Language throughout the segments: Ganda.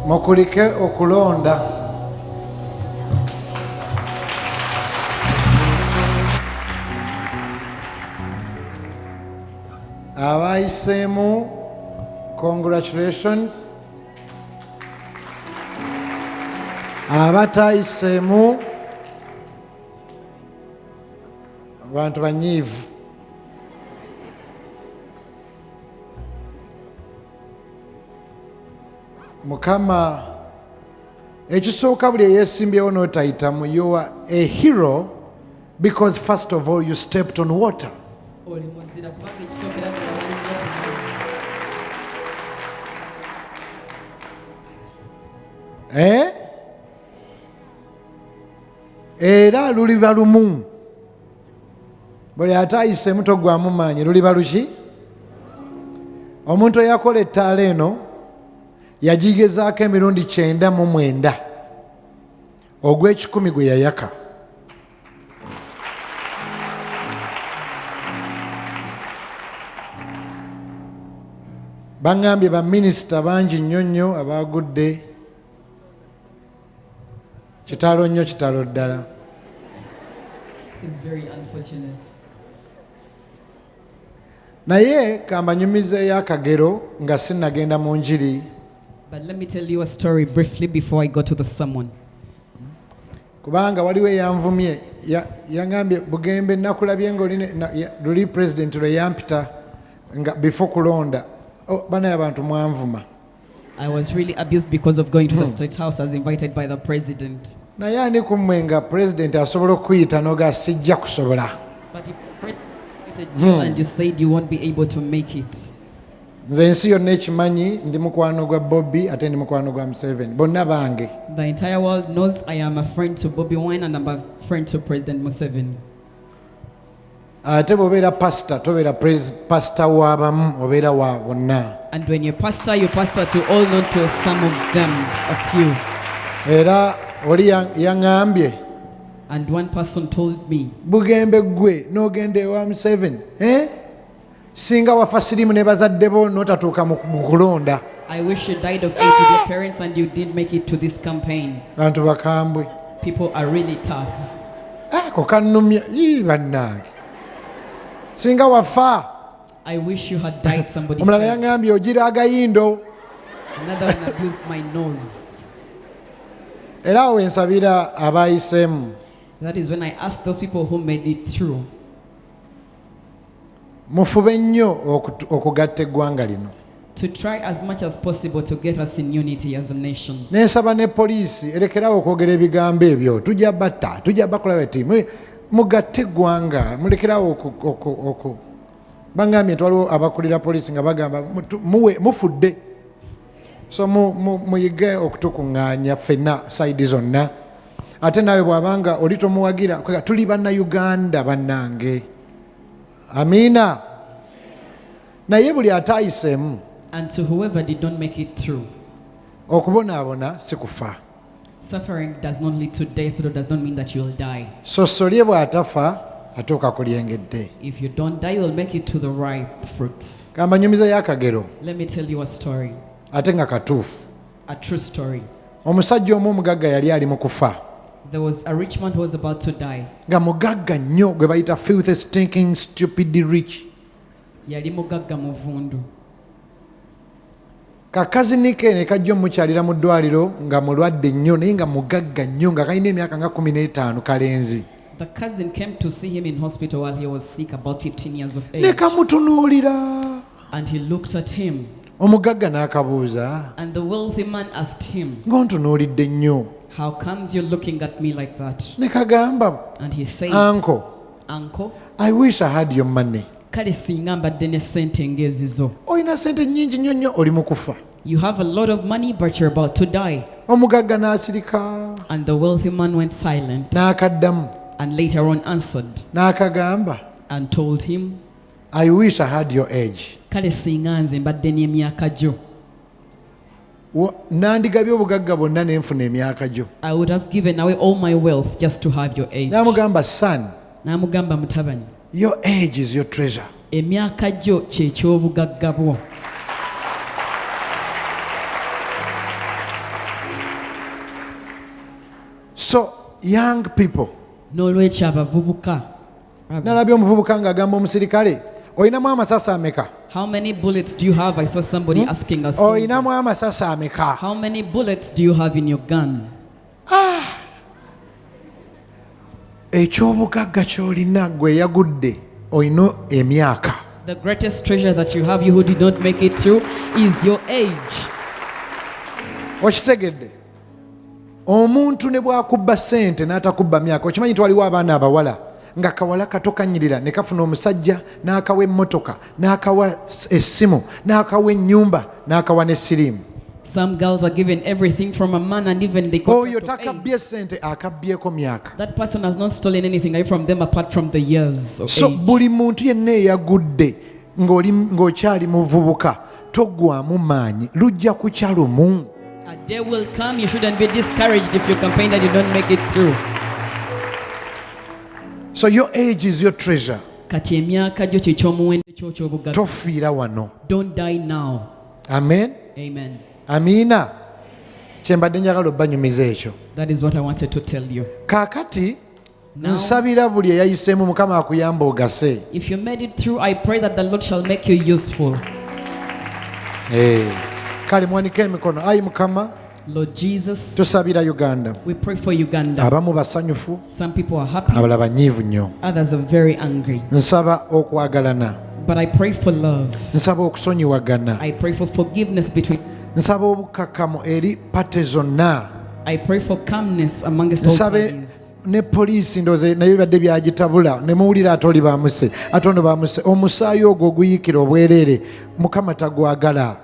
Mukulike okulonda. Abayiseemu, congratulations. Abatayiseemu, abantu banyiivu. Mukama ekisooka buli eyeesimbyewo n'otayitamu, you are a hero because first of all you stepped on water. Era luliba lumu. Buli atayiseemu togwamu maanyi, luliba luki? Omuntu eyakola ettaala eno yagigezaako emirundi 99, ogw'ekikumi gwe yayaka. Bangambye baminisita bangi nnyo nnyo abaagudde. Kitalo nnyo, kitalo ddala. Naye kambanyumizeeyo akagero nga sinnagenda mu njiri. But let me tell you a story briefly before I go to the sermon. Kubanga waliwo eyanvumye yangambye Bugembe nakulabye luli president lwe yampita nga before kulonda. Bana abantu mwanvuma. I was really abused because of going to the State House as invited by the president. Naye ani kummwe nga president asobola okuyita noga sijja kusobola. But if the president invited you and you said you won't be able to make it. Nze ensi yonna ekimanyi ndi mukwano gwa Bobi ate ndi mukwano gwa Museveni. Bonna bange. The entire world knows I am a friend to Bobi Wine and I'm a friend to President Museveni. Ate bw'obeera pastor tobeera pastor w'abamu obeera wa bonna. And when you pastor to all, not to some of them, a few. Era oli yaŋŋambye. And one person told me, Bugembe gwe n'ogenda ewa Museveni. Singa wafa sirimu ne bazadde bo n'otatuuka mu kulonda. I wish you died of age with your parents and you didn't make it to this campaign. Bantu bakambwe. People are really tough. Ko kannumya bannange. Singa wafa. I wish you had died, somebody said. Omulala yaŋŋambye ogira agayindo. Another one abused my nose. Era awo ensabira abayiseemu. That is when I ask those people who made it through. Mufube nnyo okugatta eggwanga lino. To try as much as possible to get us in unity as a nation. Nensaba ne poliisi erekerawo okwogera ebigambo ebyo. Tujja batta, tujja bakola bati. Mugatte eggwanga, mulekerawo bangambye nti waliwo abakulira poliisi nga bagamba mufudde. So muyige okutukuŋŋaanya ffenna sayidi zonna. Ate nawe bw'abanga oli tomuwagira tuli bannayuganda bannange. Amina. Naye buli atayiseemu. And to whoever did not make it through. Okubonaabona si kufa. Suffering does not lead to death, or does not mean that you will die. So solye bw'atafa atuuka ku lyengedde. If you don't die, you will make it to the ripe fruits. Kamba nyumizeeyo akagero. Let me tell you a story. Ate nga katuufu. A true story. Omusajja omu omugagga yali ali mu kufa. There was a rich man who was about to die. Nga mugagga nnyo gwe bayita filthy stinking stupidly rich. Yali mugagga muvundu. Kakazini ke ne kajja omukyalira mu ddwaliro nga mulwadde nnyo naye nga mugagga nnyo nga kalina emyaka nga 15 kalenzi. The cousin came to see him in hospital while he was sick, about 15 years of age. Ne kamutunuulira. And he looked at him. Omugagga n'akabuuza. And the wealthy man asked him, ng'ontunuulidde nnyo. How comes you're looking at me like that? Ne kagamba. And he said, Uncle, I wish I had your money. Kale singa mbadde ne ssente ng'ezizo. Olina ssente nnyingi nnyo nnyo oli mu kufa. You have a lot of money but you're about to die. Omugagga n'asirika. And the wealthy man went silent. N'akaddamu. And later on answered. N'akagamba. And told him, I wish I had your age. Kale singa nze mbadde n'emyaka gyo. Nandigabye obugagga bwonna ne nfuna emyaka gyo. I would have given away all my wealth just to have your age. N'amugamba son. N'amugamba mutabani. Your age is your treasure. Emyaka gyo kye ky'obugagga bwo. So young people, n'olwekyo abavubuka, nalabye omuvubuka ng'agamba omusirikale, olinamu amasasi ameka? how many bullets do you have? I saw somebody asking us. Olinamu amasasi ameka? How many bullets do you have in your gun? Ekyobugagga ky'olina gwe yagudde olina emyaka. The greatest treasure that you have, you who did not make it through, is your age. Okitegedde? Omuntu ne bw'akubba ssente n'atakubba myaka. Okimanyi nti waliwo abaana abawala nga kawala kato kanyirira ne kafuna omusajja n'akawa emmotoka n'akawa essimu n'akawa ennyumba n'akawa n'essiriimu. Some girls are given everything from a man and even they got Oyo out of age. takabbye ssente, akabbyeko myaka. That person has not stolen anything away from them apart from the years of So age. buli muntu yenna eyagudde ng'okyali muvubuka toggwamu maanyi, lujja kukya lumu. A day will come, you shouldn't be discouraged if you campaign that you don't make it through. So your age is your treasure. Kati emyaka gyo kye ky'omuwendo kyo ky'obugagga. Tofiira wano. Don't die now. Amen. Amen. Amiina. Kyembadde njagala obbanyumiza ekyo. That is what I wanted to tell you. Kaakati Now, nsabira buli eyayiseemu Mukama akuyamba ogase. if you made it through, I pray that the Lord shall make you useful. Kale mwanike emikono. Ayi Mukama, Lord Jesus, tusabira Uganda. we pray for Uganda. Abamu basanyufu, Some people are happy, abalala banyiivu nnyo. others are very angry. Nsaba okwagalana. But I pray for love. Nsaba okusonyiwagana. I pray for forgiveness between. Nsaba obukkakkamu eri pate zonna. I pray for calmness amongst all Nsabe parties. ne poliisi ndowooza naye bibadde byagitabula ne muwulira ate oli bamuse ate ono bamuse omusaayi ogwo oguyikira obwereere Mukama tagwagala.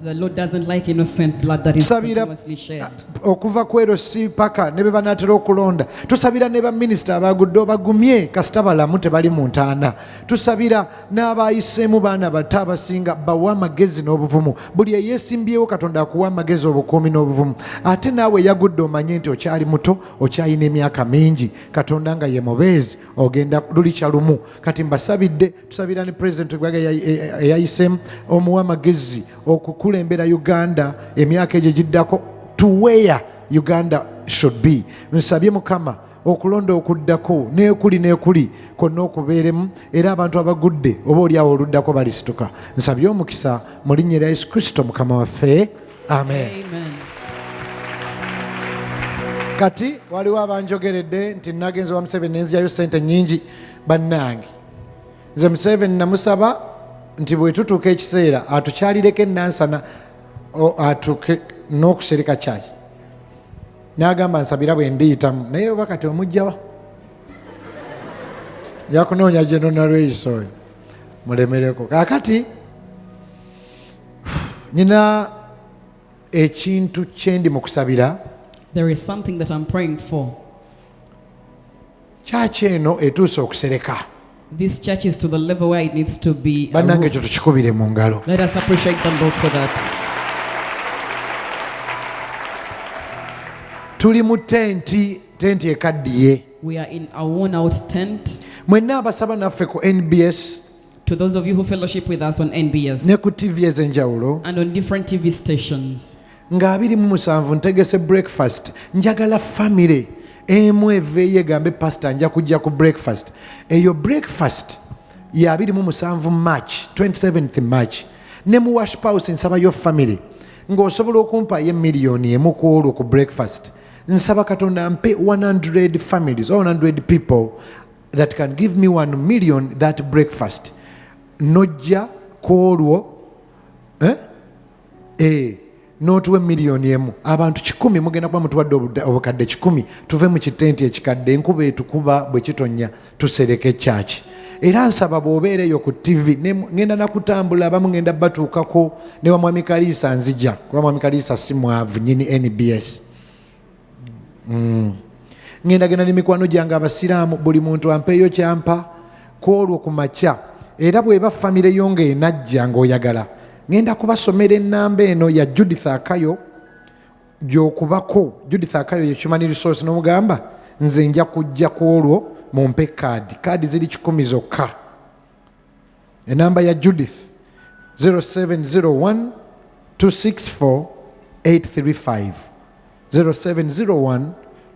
The Lord doesn't like innocent blood that is Tusabira continuously shed. okuva ku erosi paka ne be banaatera okulonda. Tusabira ne baminisita abagudde obagumye kasita balamu tebali mu ntaana. Tusabira n'abayiseemu baana bato abasinga bawe amagezi n'obuvumu. Buli eyeesimbyewo Katonda akuwa amagezi, obukuumi n'obuvumu. Ate naawe yagudde omanye nti okyali muto, okyalina emyaka mingi. Katonda nga ye mubeezi ogenda lulikya lumu. Kati mbasabidde, tusabira ne pulezidenti gwage eyayiseemu omuwa amagezi okukulembera Uganda emyaka egyo giddako to where Uganda should be. Nsabye Mukama okulonda okuddako n'ekuli konna okubeeremu era abantu abagudde oba oliawo oluddako balisituka. Nsabye omukisa mu linnya lya Yesu Kristo Mukama waffe. Amen. Amen. Kati waliwo abanjogeredde nti nagenze wa Museveni nenzirayo ssente nnyingi. Bannange, nze Museveni namusaba nti bwe tutuuka ekiseera atukyalireko ennansana atuuke n'okusereka kyayi. N'agamba nsabira bwe ndiyitamu naye oba kati omugjawa yakunoonya General Race oyo mulemereko. Kaakati nyina ekintu kyendi mu kusabira. There is something that I'm praying for. Kyaki eno etuuse okusereka. This church is to the level where it needs to be. Bannange ekyo tukikubire mu ngalo. Let us appreciate the Lord for that. Tuli mu tenti ekaddiye. We are in a worn out tent. Mwenna abasaba naffe ku NBS To those of you who fellowship with us on NBS ne ku TV ez'enjawulo and on different TV stations, nga 27 ntegese breakfast. Njagala family emu eveeyo egambe pastor nja kujja ku breakfast. Eyo breakfast ya 27 March, 27th March. Ne mu Worship House nsabayo family ng'osobola okumpayo emiliyoni emu ku olwo ku breakfast. Nsaba Katonda mpe 100 families, 100 people that can give me 1 million that breakfast. Nojja ku olwo n'otuwa emiliyoni emu. Abantu 100 mugenda kuba mutuwadde obukadde 100 tuve mu kitenti ekikadde enkuba etukuba bwe kitonnya tusereke kyaki. Era nsaba bw'obeereyo ku TV ngenda nakutambula abamu ngenda batuukako ne wa Mwami Kaliisa nzija kuba Mwami Kaliisa si mwavu nyini NBS. Ngenda genda n'emikwano gyange abasiraamu buli muntu ampeeyo kyampa ku olwo ku makya. Era bw'eba famire yo ng'enajja ng'oyagala ngenda kubasomera ennamba eno ya Judith Akayo gy'okubako. Judith Akayo ye Human Resource n'omugamba nze nja kujja ku olwo mumpe kaadi ziri 10 zokka. Enamba ya Judith 0701 264 835 0701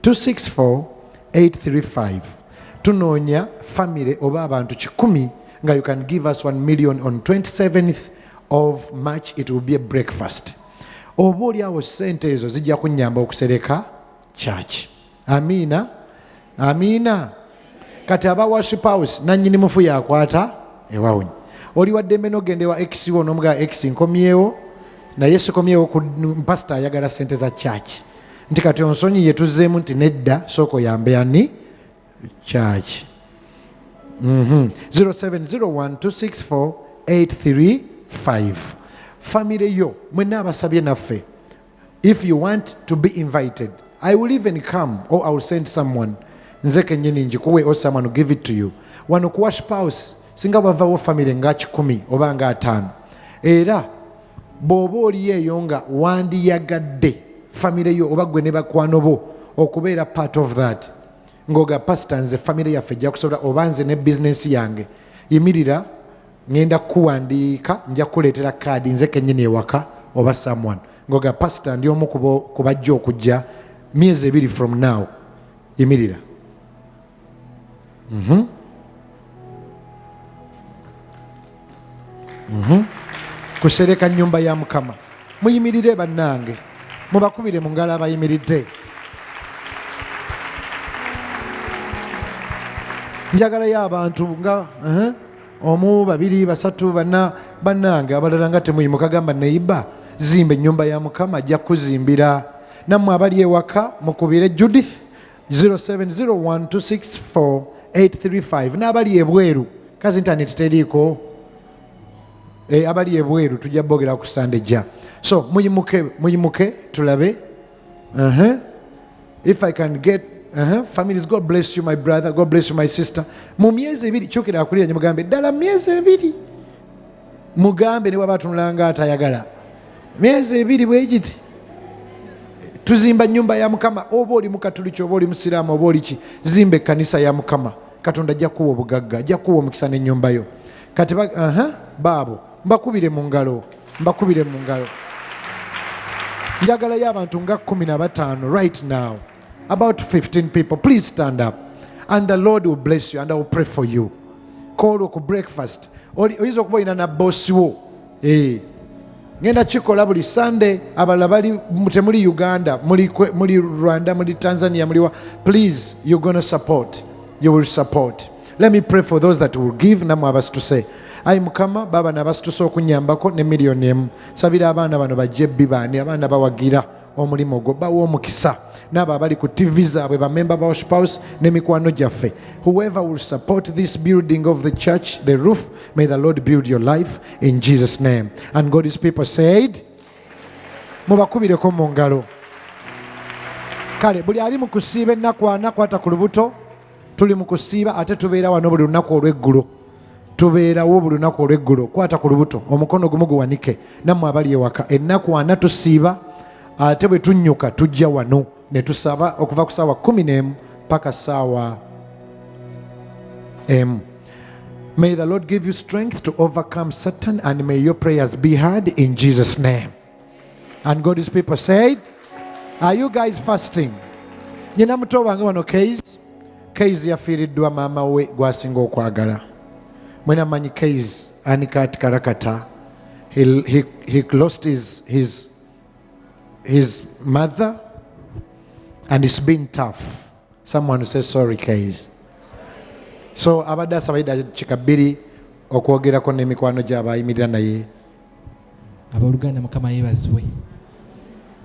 264-835. Tunoonya family oba abantu 100 nga you can give us 1 million on 27th of March. It will be a breakfast. Oba oliawo sente ezo zijja kunyamba okusereka church. Amiina, amiina. Kati aba worship house nannyini mufu yakwata ewawunya. Oli waddembe n'ogende wa X wo n'omugaa X nkomyewo naye sikomyewo ku pastor ayagala sente za church. Nti kati onsonyi yetuzzeemu nti nedda sooka oyambe ani church. 0701-264-835. Family yo mwenna abasabye naffe. If you want to be invited, I will even come or I will send someone. Nze kennyini njikuwe or someone will give it to you. Wano ku worship house singa bavaawo family nga 10 oba nga 5. Era bw'oba oli eyo nga wandiyagadde family yo oba gwe ne bakwano bo okubeera part of that, ng'oga pastor nze family yaffe ejja kusobola oba nze ne business yange, yimirira ngenda kuwandiika, nja kuleetera kaadi nze kennyini ewaka oba someone, ng'oga pastor ndi omu ku bajja okujja myezi 2 from now. Yimirira. Kusereka nnyumba ya Mukama. Muyimirire bannange, mubakubire mu ngalo abayimiridde. Njagalayo abantu nga omu, 2, 3, 4 bannange abalala nga temuyimuka, gamba neiba zimba ennyumba ya Mukama, ajja kuzimbira. Nammwe abali ewaka mukubire Judith 0701-264-835. N'abali ebweru kazi internet teriiko, abali ebweru tujja bogera ku Sunday jja. So muyimuke tulabe. If I can get families, God bless you my brother, God bless you my sister. Mu myezi 2 kyokera akulira mugambe ddala myezi 2 mugambe ne waba tunulanga atayagala myezi 2 bwegiti tuzimba nyumba ya Mukama. Oba oli mukatuliki oba oli musiraamu oba oli ki, zimba ekkanisa ya Mukama. Katonda ajja kuwa obugagga, ajja kuwa omukisa n'ennyumba yo. Kati baabo mbakubire mu ngalo. Njagalayo abantu nga 15 right now, about 15 people. Please stand up and the Lord will bless you and I will pray for you. Call ku breakfast oyinza okuba olina na bosi wo. Ngenda kikola buli Sunday. Abalala bali temuli Uganda, muli Rwanda, muli Tanzania, muli please, you're going to support. You will support. Let me pray for those that will give. Namwe abasituse. Ayi Mukama, baba nabasituse okunyambako ne miliyoni emu. Sabira abaana bano bajje bibani, abaana bawagira omulimu gwo, bawa omukisa. N'abo abali ku TV zaabwe, bamemba ba worship house n'emikwano gyaffe. Whoever will support this building of the church, the roof, may the Lord build your life in Jesus' name. And God's people said, mubakubireko mu ngalo. Kale buli ali mu kusiiba ennaku ana kwata ku lubuto. Tuli mu kusiiba ate tubeera wano buli lunaku olw'eggulo. Tubeerawo buli lunaku olw'eggulo. Kwata ku lubuto, omukono gumu guwanike. Nammwe abali ewaka, ennaku ana tusiiba ate bwe tunnyuka tujja wano ne tusaba okuva ku ssaawa 11 paka ssaawa m. May the Lord give you strength to overcome Satan and may your prayers be heard in Jesus' name. And God's people said, are you guys fasting? Nyina muto wange wano Case yafiiriddwa maama we gwasinga okwagala. Mwena manyi Case Anikat Karakata. He lost his mother and it's been tough. Someone say sorry Case. So abadde asabaida kikabiri okwogerako n'emikwano gy'abayimirira naye. Abaluganda Mukama yeebazibwe.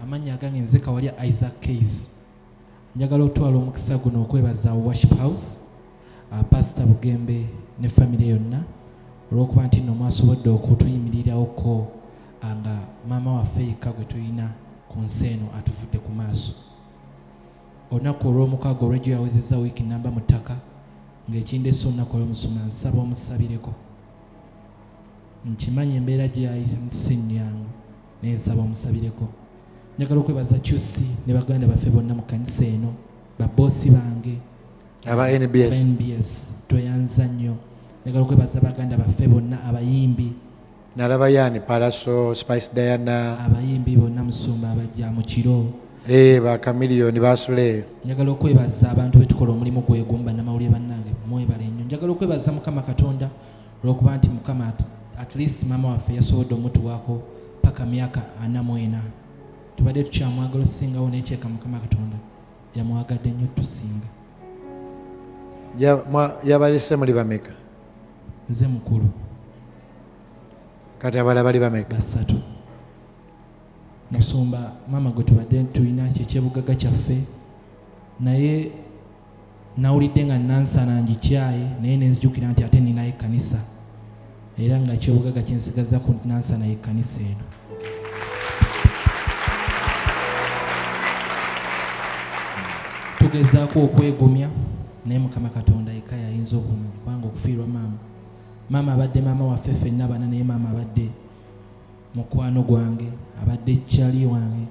Amannya agange nze Kawalya Isaac Case. Njagala otwala omukisa guno okwebaza worship house, Pastor Bugembe ne family yonna olw'okuba nti nno mwasobodde okutuyimirirako nga maama waffe yekka gwe tulina ku nsi eno atuvudde ku maaso. Olunaku olw'omukaaga olw'ejjo yawezezza wiiki namba mu ttaka ng'ekindeese olunaku olw'omusoma nsaba omusabireko. Nkimanyi embeera gye yayita si nnyangu naye nsaba omusabireko. Njagala okwebaza Kyusi ne baganda baffe bonna mu kanisa eno, baboosi bange aba NBS tweyanza nnyo. Njagala okwebaza baganda baffe bonna abayimbi, nalaba yani Paraso, Spice Diana, abayimbi bonna Musumba abajja mu kiro, bakamiliyoni basule. Njagala okwebaza abantu betukola omulimu gwegumba namawulire bannange mwebale nnyo. Njagala okwebaza Mukama Katonda olw'okuba nti Mukama at least maama waffe yasobodde omutuwaako paka myaka 44. Tubadde tukyamwagala osingawo n'ekyeka Mukama Katonda yamwagadde nnyo tusinga. Yabalese muli bameka? Nze mukulu. Kati abala bali bameka? 3. Musumba maama gwe tubadde tulina kyekyebugaga kyaffe naye nawulidde nga nansana ngikyaye naye nenzijukira nti ate ninayo ekkanisa era nga kyebugaga kyensigaza ku nansana y'ekkanisa eno. Tugezaako okwegumya naye Mukama Katonda yekka yayinza obumenya kubanga okufiirwa maama abadde maama waffe ffenna bana naye maama abadde mukwano gwange abadde kyali wange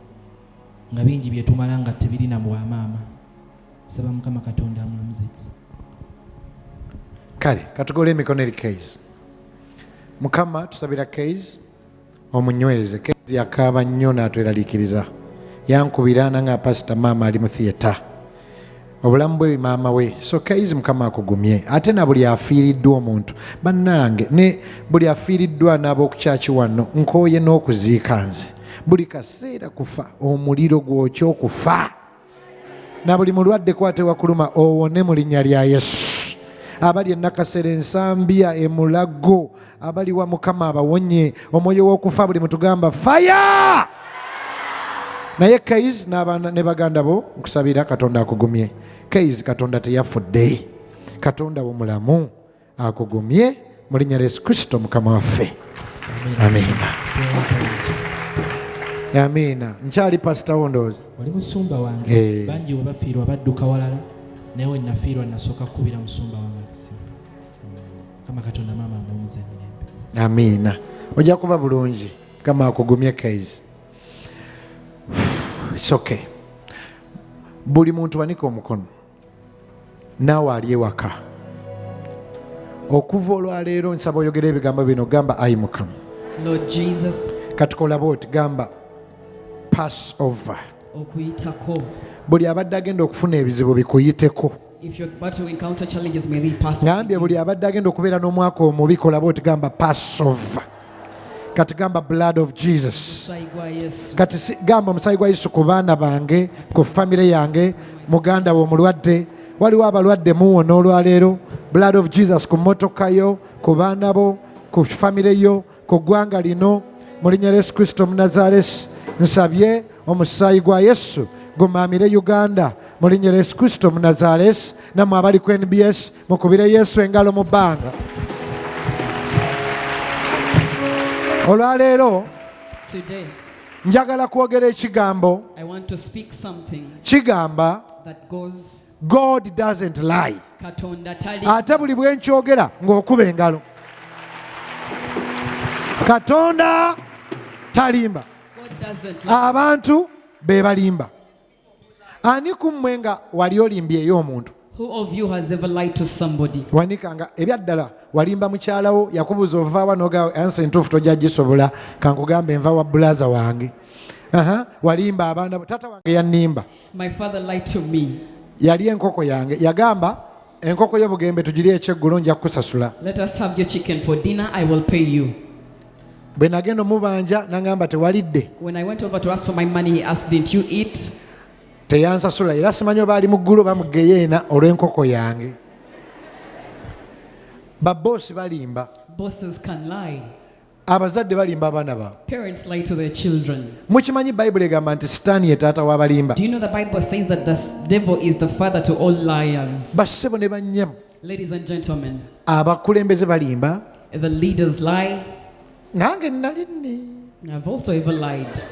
nga bingi byetumala nga tebirina mu bamaama. Saba Mukama Katonda amulamuze. Kale katugole emikono eri Keys. Mukama tusabira Keys omunyweze. Keys yakaaba nnyo n'atweraliikiriza yankubira nanga pasita maama ali mu theatre obulamu bwe maama we. So Keys Mukama akugumye ate na buli afiiriddwa omuntu bannange ne buli afiiriddwa n'ab'okukyaki wano nkooye n'okuziika nze buli kaseera kufa omuliro gwokyo okufa na buli mulwadde kwatewa kuluma owone mu linnya lya Yesu. Abali enakasera ensambya emulago abali wa Mukama abawonye omwoyo w'okufa buli mutugamba fire. Naye Keys n'abaana ne baganda bo nkusabira Katonda akugumye. Keys Katonda teyafudde, Katonda w'omulamu akugumye mu linnya lya Yesu Kristo Mukama waffe. Amina. Amina. Nkyali pasita wondoozi. Oli musumba wange. Bangi we bafiirwa badduka walala naye we nafiirwa nasooka kukubira musumba wange akisimu. Kama Katonda maama amuwumuze emirembe. Amina. Ojja kuba bulungi. Kama akugumye Keys. It's okay. Buli muntu wanika omukono naawe ali ewaka. Okuva olwaleero nsaba oyogera ebigambo bino gamba ayi Mukama. Lord Jesus. Katukola bwoti gamba pass over. Okuyitako. Buli abadde agenda okufuna ebizibu bikuyiteko. If you're about to encounter challenges, may they pass over. Ngambye buli abadde agenda okubeera n'omwaka omubi kola bwoti gamba pass over. Kati gamba blood of Jesus. Kati gamba omusaayi gwa Yesu ku baana bange, ku famire yange, muganda wo omulwadde, waliwo abalwadde muwona olwaleero. Blood of Jesus ku mmotoka yo, ku baana bo, ku famire yo, ku ggwanga lino, mu linnya lya Yesu Kristo Munazaalesi. Nsabye omusaayi gwa Yesu gumaamire Uganda mu linnya lya Yesu Kristo Munazaalesi. Nammwe abali ku NBS mukubire Yesu engalo mu bbanga. Olwaleero njagala kwogera ekigambo kigamba God doesn't lie. Ate buli bwe nkyogera ng'okuba engalo. Katonda talimba. Abantu be balimba. Ani ku mmwe nga wali olimbyeyo omuntu? Who of you has ever lied to somebody? Wanikanga ebyaddala walimba mukyalawo yakubuza ova wano ga ansa entuufu tojja gisobola kankugambe enva wa bulaza wange. Walimba abaana tata wange yannimba. My father lied to me. Yali enkoko yange yagamba enkoko yo Bugembe tugiri ekyeggulo nja kukusasula. Let us have your chicken for dinner, I will pay you. Bwe nagenda omubanja nangamba tewalidde. When I went over to ask for my money, he asked, didn't you eat? Teyansasula era simanyi oba ali mu ggulu bamugeyeena olw'enkoko yange. Baboosi balimba. Bosses can lie. Abazadde balimba abaana baabwe. Parents lie to their children. Mukimanyi Bayibuli egamba nti Sitaani ye taata w'abalimba. Do you know the Bible says that the devil is the father to all liars? Bassebo ne bannyabo. Ladies and gentlemen. Abakulembeze balimba. The leaders lie. Nange nali nni. I've also ever lied.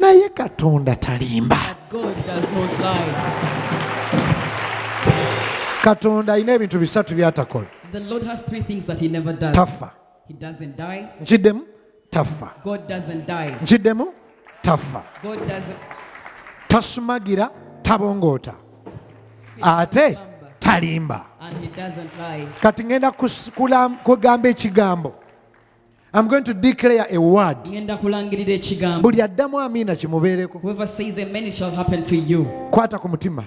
Naye Katonda talimba. God does not lie. Katonda alina ebintu bisatu by'atakola. The Lord has 3 things that he never does. Tafa. He doesn't die. Nkiddemu tafa. God doesn't die. Nkiddemu tafa. God doesn't. Tasumagira tabongoota. Ate talimba. And he doesn't lie. Kati ngenda kugamba ekigambo. I'm going to declare a word. ngenda kulangirira ekigambo. Buli addamu amiina kimubeereko. Whoever says amen, it shall happen to you. Kwata ku mutima.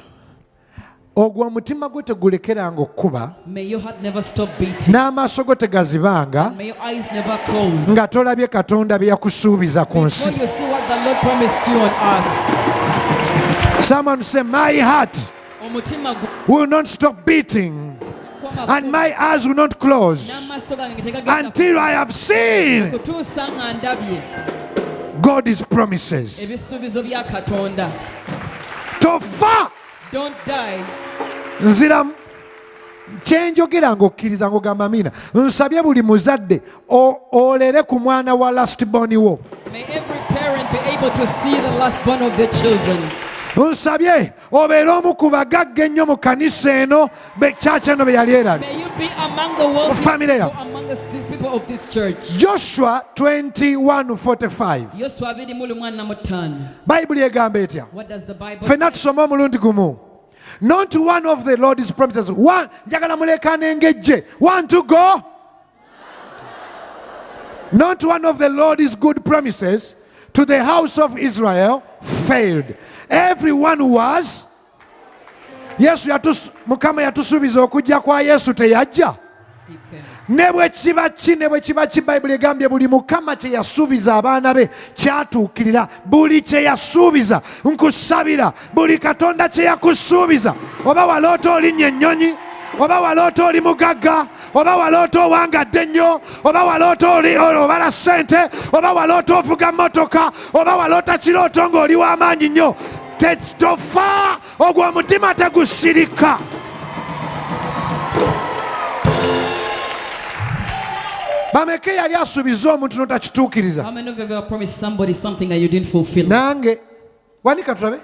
Ogwo omutima gwe tegulekeranga okkuba. May your heart never stop beating. N'amaaso go tegazibanga. May your eyes never close. Nga tolabye Katonda bye yakusuubiza ku nsi. Before you see what the Lord promised you on earth. Someone say, my heart Omutima will not stop beating. And my eyes will not close n'amaaso gange tegagenda until I have seen kutuusa nga ndabye God's promises. ebisuubizo bya Katonda. Tofa Don't die. nziramu kyenjogera ng'okkiriza ng'ogamba amiina. Nsabye buli muzadde olere ku mwana wa last born wo. May every parent be able to see the last born of their children. Nsabye obeere omu ku bagagga ennyo mu kanisa eno kyaki eno be yali erabye. May you be among the wealthiest Family people yaffe. among these people of this church. Joshua 21:45 Yoswa 21:5. bayibuli egamba etya? What does the Bible Ffenna say? tusome omulundi gumu. Not one of the Lord's promises. One, njagala mulekane ngejje. One to go. Not one of the Lord's good promises to the house of Israel failed. Everyone was. Yesu Mukama yatusuubiza okujja kwa Yesu teyajja. Ne bwe kiba ki ne bwe kiba ki bayibuli egambye buli Mukama kye yasuubiza abaana be kyatuukirira. Buli kye yasuubiza nkusabira buli Katonda kye yakusuubiza. Oba waloota olinnya ennyonyi, oba waloota oli mugagga, oba waloota owangadde nnyo, oba waloota obala ssente, oba waloota ovuga mmotoka, oba waloota kirooto ng'oli w'amaanyi nnyo, tofa. Ogwo omutima tegusirika. Bameke yali asuubiza omuntu n'otakituukiriza. How many of you have ever promised somebody something that you didn't fulfill? Nange wanika tulabe.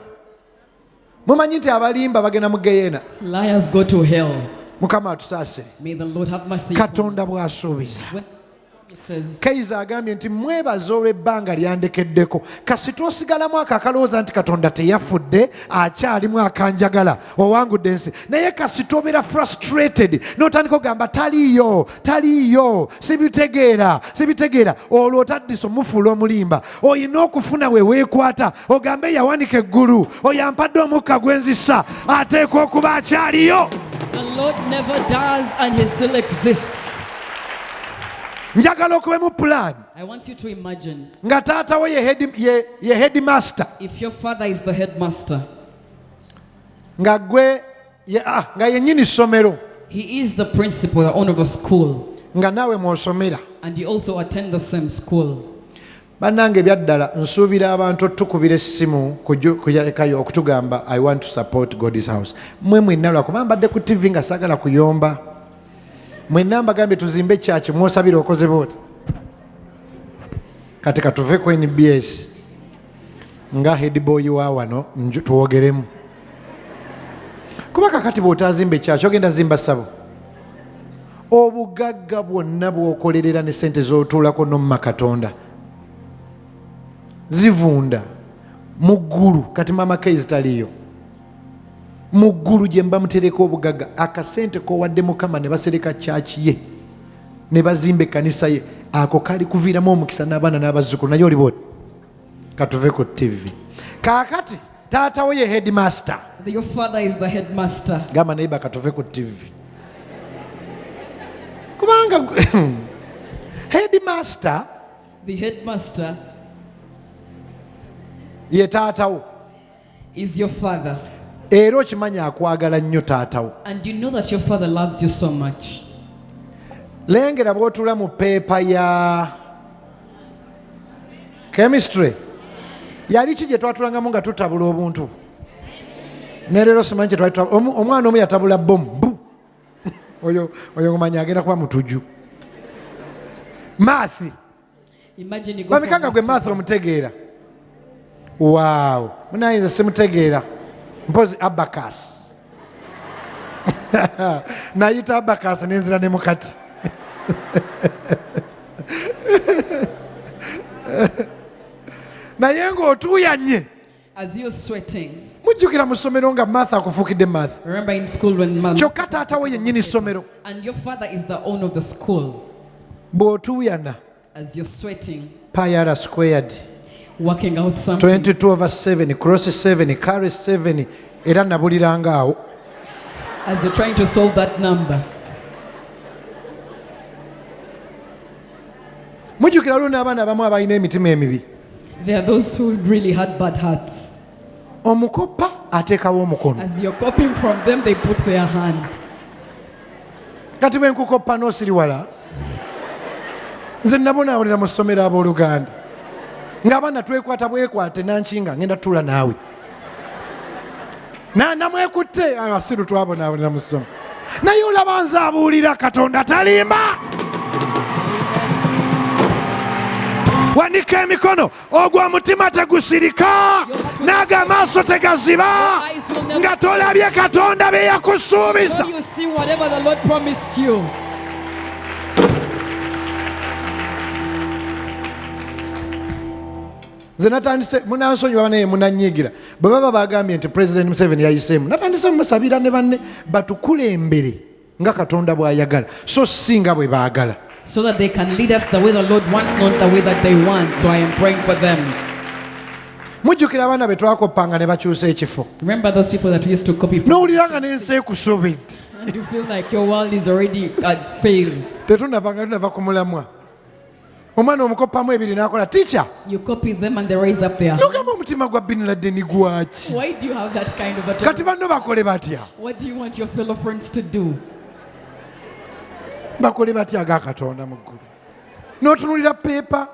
Mumanyi nti abalimba bagenda mu geyeena. Liars go to hell. Mukama atusaasire. May the Lord have mercy upon Katonda us. bw'asuubiza. When it says, Kaiza agambye nti mwebaze olw'ebbanga lyandekeddeko. Kasita osigalamu akalowooza nti Katonda teyafudde, akyalimu akanjagala, owangudde ensi. Naye kasita obeera frustrated n'otandika ogamba taliiyo, sibitegeera, olwo otaddisa omufuula omulimba. Oyina okufuna we weekwata, ogambe yawanika eggulu, oyampadde omukka gwenzisa, ateekwa okuba akyaliyo. the Lord never does and He still exists. Njagala okube mu plan. I want you to imagine Nga taata we ye headmaster. if your father is the headmaster, Nga gwe nga yennyini ssomero. he is the principal, the owner of a school, Nga naawe mw'osomera. and you also attend the same school. Bannange byaddala nsuubira abantu tukubira essimu kuyakayo okutugamba I want to support God's house. Mwe mwenna lwakuba mbadde ku TV nga saagala kuyomba. Mwenna mbagambye tuzimbe kyaki mwosabira okoze booti. Kati katuve ku NBS nga head boy wa wano tuwogeremu. Kuba kakati bw'otaazimba ekyaki ogenda zimba ssabo. Obugagga bwonna bw'okolerera ne ssente z'otuulako n'omuma Katonda zivunda mu ggulu. Kati mama Kaizi taliyo mu ggulu gye mba mutereka obugagga. Akasente k'owadde Mukama ne basereka kyaki ye ne bazimba ekkanisa ye, ako kali kuviiramu omukisa n'abaana n'abazzukulu. Naye oli bwoti katuve ku TV. Kaakati taata we ye headmaster. Your father is the headmaster. Gamba naye bakatuve ku TV kubanga headmaster The headmaster ye taatawo, is your father. era okimanya akwagala nnyo taatawo. And you know that your father loves you so much. Lengera bw'otuula mu peepa ya chemistry. Yali ki gye twatulangamu nga tutabula obuntu? Ne leero simanyi kye twali omwana omu yatabula bomu. Oyo ngomanya agenda kuba mutuju. Maathi. Imagine you go Bamekanga gwe maathi omutegeera. Wow. Munayinza simutegeera. Mpozi abacus. Nayita abacus nenzira ne mukati. Naye ng'otuuyanye. as you're sweating. Mujjukira mu ssomero nga maathi akufuukidde maathi. Remember in school when mom Kyokka taata we yennyini ssomero. and your father is the owner of the school. Bw'otuuyana As you're sweating, pi r squared working out something, 22/7 cross 7 carry 7 era nabuliranga awo. as you're trying to solve that number. Mujjukira luna abaana abamu abalina emitima emibi. There are those who really had bad hearts. Omukoppa ateekawo omukono. As you're copying from them, they put their hand. Kati bwe nkukoppa n'osiri wala. Nze nabonaawulira mu ssomero ab'Oluganda. Ng'abaana twekwata bwekwate nankinga ngenda tuula naawe. Namwekutte abasiru twabonaawulira mu ssomero. Naye olaba nze abuulira Katonda talimba. Wanika emikono ogwo omutima tegusirika n'agamaaso tegaziba nga tolabye Katonda bye yakusuubiza. So you see whatever the Lord promised you. Nze natandise munansonyiwa naye munanyiigira bwe baba bagambye nti President Museveni yayiseemu natandise mumusabira ne banne batukulembere nga Katonda bw'ayagala so singa bwe baagala. So that they can lead us the way the Lord wants, not the way that they want. So I am praying for them. Mujjukira abaana be twakoppanga ne bakyusa ekifo. Remember those people that we used to copy from? N'owulira nga n'ensi ekusobedde. And you feel like your world is already failed. Tetunava nga tunava ku mulamwa. Omwana omukoppamu ebiri n'akola teacher. You copy them and they raise up their hand. Nogamba omutima gwa Bin Laden gwaki? Why do you have that kind of a Kati banno bakole batya? What do you want your fellow friends to do? Bakole batya aga Katonda mu ggulu. N'otunuulira peepa.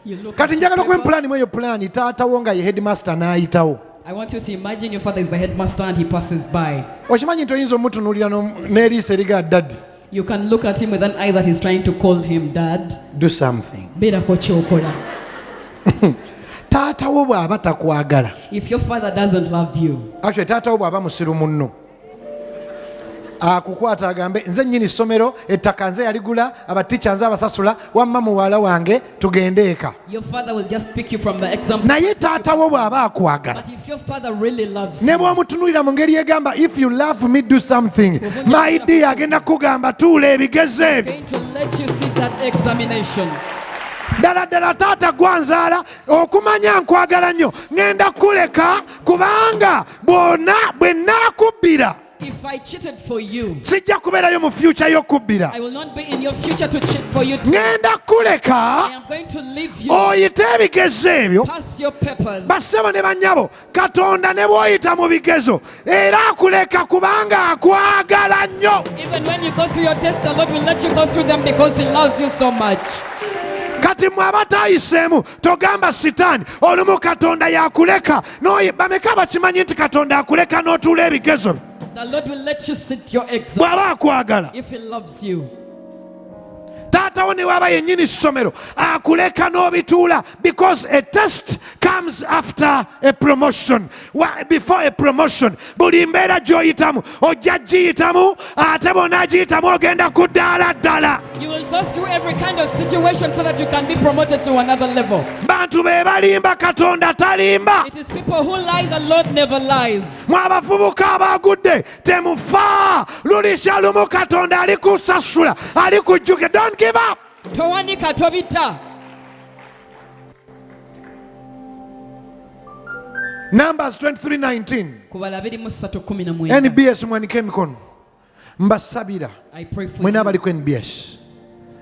You look Kati at njagala your kuba paper. pulaani mu eyo pulaani taatawo nga ye headmaster n'ayitawo. I want you to imagine your father is the headmaster and he passes by. Okimanyi nti oyinza omutunuulira n'eriiso eriga daddy. You can look at him with an eye that is trying to call him dad. Do something. Beera kyokola. Taatawo bw'aba takwagala. If your father doesn't love you, Actually taatawo bw'aba musiru munno. Akukwata agambe nze nnyini ssomero ettaka nze yaligula abatica nze abasasula wamma muwala wange tugende eka. your father will just pick you from the example. Naye taatawo bw'aba akwagala. But if your father really loves Ne you, bw'omutunuulira mu ngeri egamba if you love me do something my dear agenda kugamba tuula ebigezo he's ebyo. going to let you see that examination. Ddala ddala taata gwanzaala okumanya nkwagala nnyo ŋŋenda kuleka kubanga bwonna bwe nnaakubbira If I cheated for you, sijja kubeerayo mu future y'okubbira. I will not be in your future to cheat for you too. ŋŋenda I kuleka am going to leave you. oyite ebigezo ebyo. Pass your papers. Bassebo ne bannyabo Katonda ne bw'oyita mu bigezo era akuleka kubanga akwagala nnyo. Even when you go through your test, the Lord will let you go through them because He loves you so much. Kati mmwe abatayiseemu togamba sitaani olumu Katonda yakuleka bameka bakimanyi nti Katonda akuleka n'otuula ebigezo bye. The Lord will let you sit your exams bw'aba akwagala. if He loves you. Taatawo ne waba yennyini ssomero akuleka n'obituula because a test comes after a promotion. Before a promotion buli mbeera gy'oyitamu ojja giyitamu ate bw'onaagiyitamu ogenda ku ddaala ddala. You will go through every kind of situation so that you can be promoted to another level. Bantu be balimba Katonda talimba. It is people who lie, the Lord never lies. Mwe abavubuka abaagudde temufa lulisya lumu Katonda alikusasula alikujjuke. Don't give up. Towanika tobita. Numbers 23:19. Kubala 23:19. NBS mwanike emikono mbasabira I pray for mwena you. abaliko NBS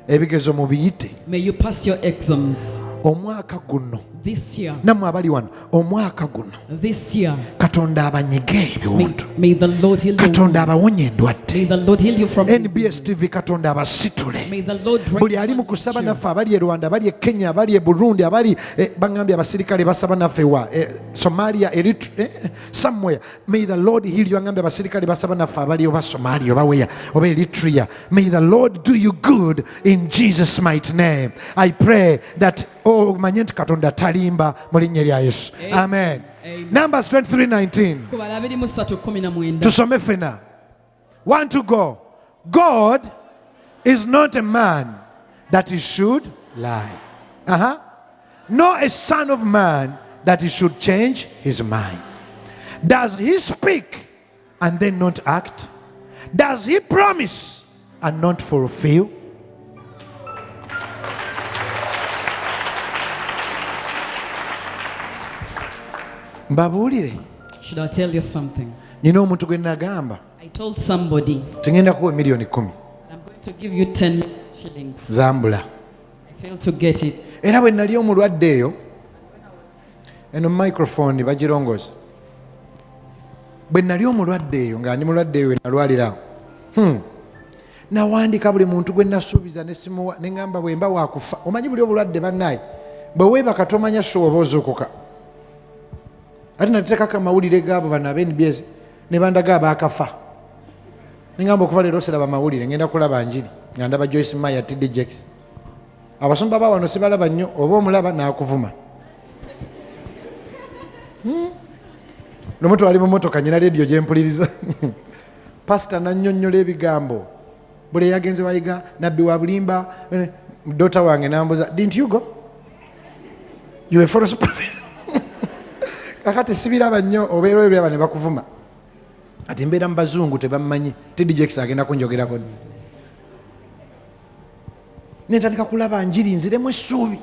ebigezo mubiyite May you pass your exams omwaka guno this year. nammwe abali wano omwaka guno This year. Katonda abanyige ebiwundu May the Lord heal you. Katonda abawonye endwadde. May the Lord heal you from NBS disease. TV Katonda abasitule. May the Lord Buli ali mu kusaba naffe abali e Rwanda abali e Kenya abali e Burundi abali bangambye abasirikale basaba naffe wa Somalia somewhere. May the Lord heal you. Angambye abasirikale basaba naffe abali oba Somalia oba weya oba Eritrea. May the Lord do you good in Jesus mighty name. I pray that manye nti Katonda talimba mu linnya lya Yesu. Amen. Numbers 23:19. Kubala 23:19. Tusome fena. One to go. God is not a man that he should lie. Nor a son of man that he should change his mind. Does he speak and then not act? Does he promise and not fulfill? mbabuulire Should I tell you something? nina omuntu gwe nagamba I told somebody tugenda kuwa miliyoni 10 I'm going to give you 10 shillings. zambula I failed to get it. era bwe nali omulwadde eyo eno microphone bagirongoza bwe nali omulwadde eyo nga ndi mulwadde eyo nalwalirawo nawandika buli muntu gwe nasuubiza nesimuwa neŋŋamba bwemba waakufa omanyi buli obulwadde bannaye bwe weebaka tomanya sooba ozuukuka ate nateekako amawulire gaabo bano abe-NBS ne bandaga abaakafa neŋŋamba okuva leero siraba mawulire ngenda kulaba njiri nga ndaba Joyce Meyer TD Jakes abasumba ba wano sibalaba nnyo oba omulaba naakuvuma nomuntu ali mu motoka nyina rediyo gyempuliriza pasita nannyonnyola ebigambo buli yagenze wayiga nabbi wa bulimba dota wange nambuza didn't you go you were false prophet kakati sibiraba nnyo obeera ebiraba ne bakuvuma ati mbeera mu bazungu tebammanyi TD Jakes agenda kunjogerako nentandika kulaba njiri nziremu essuubi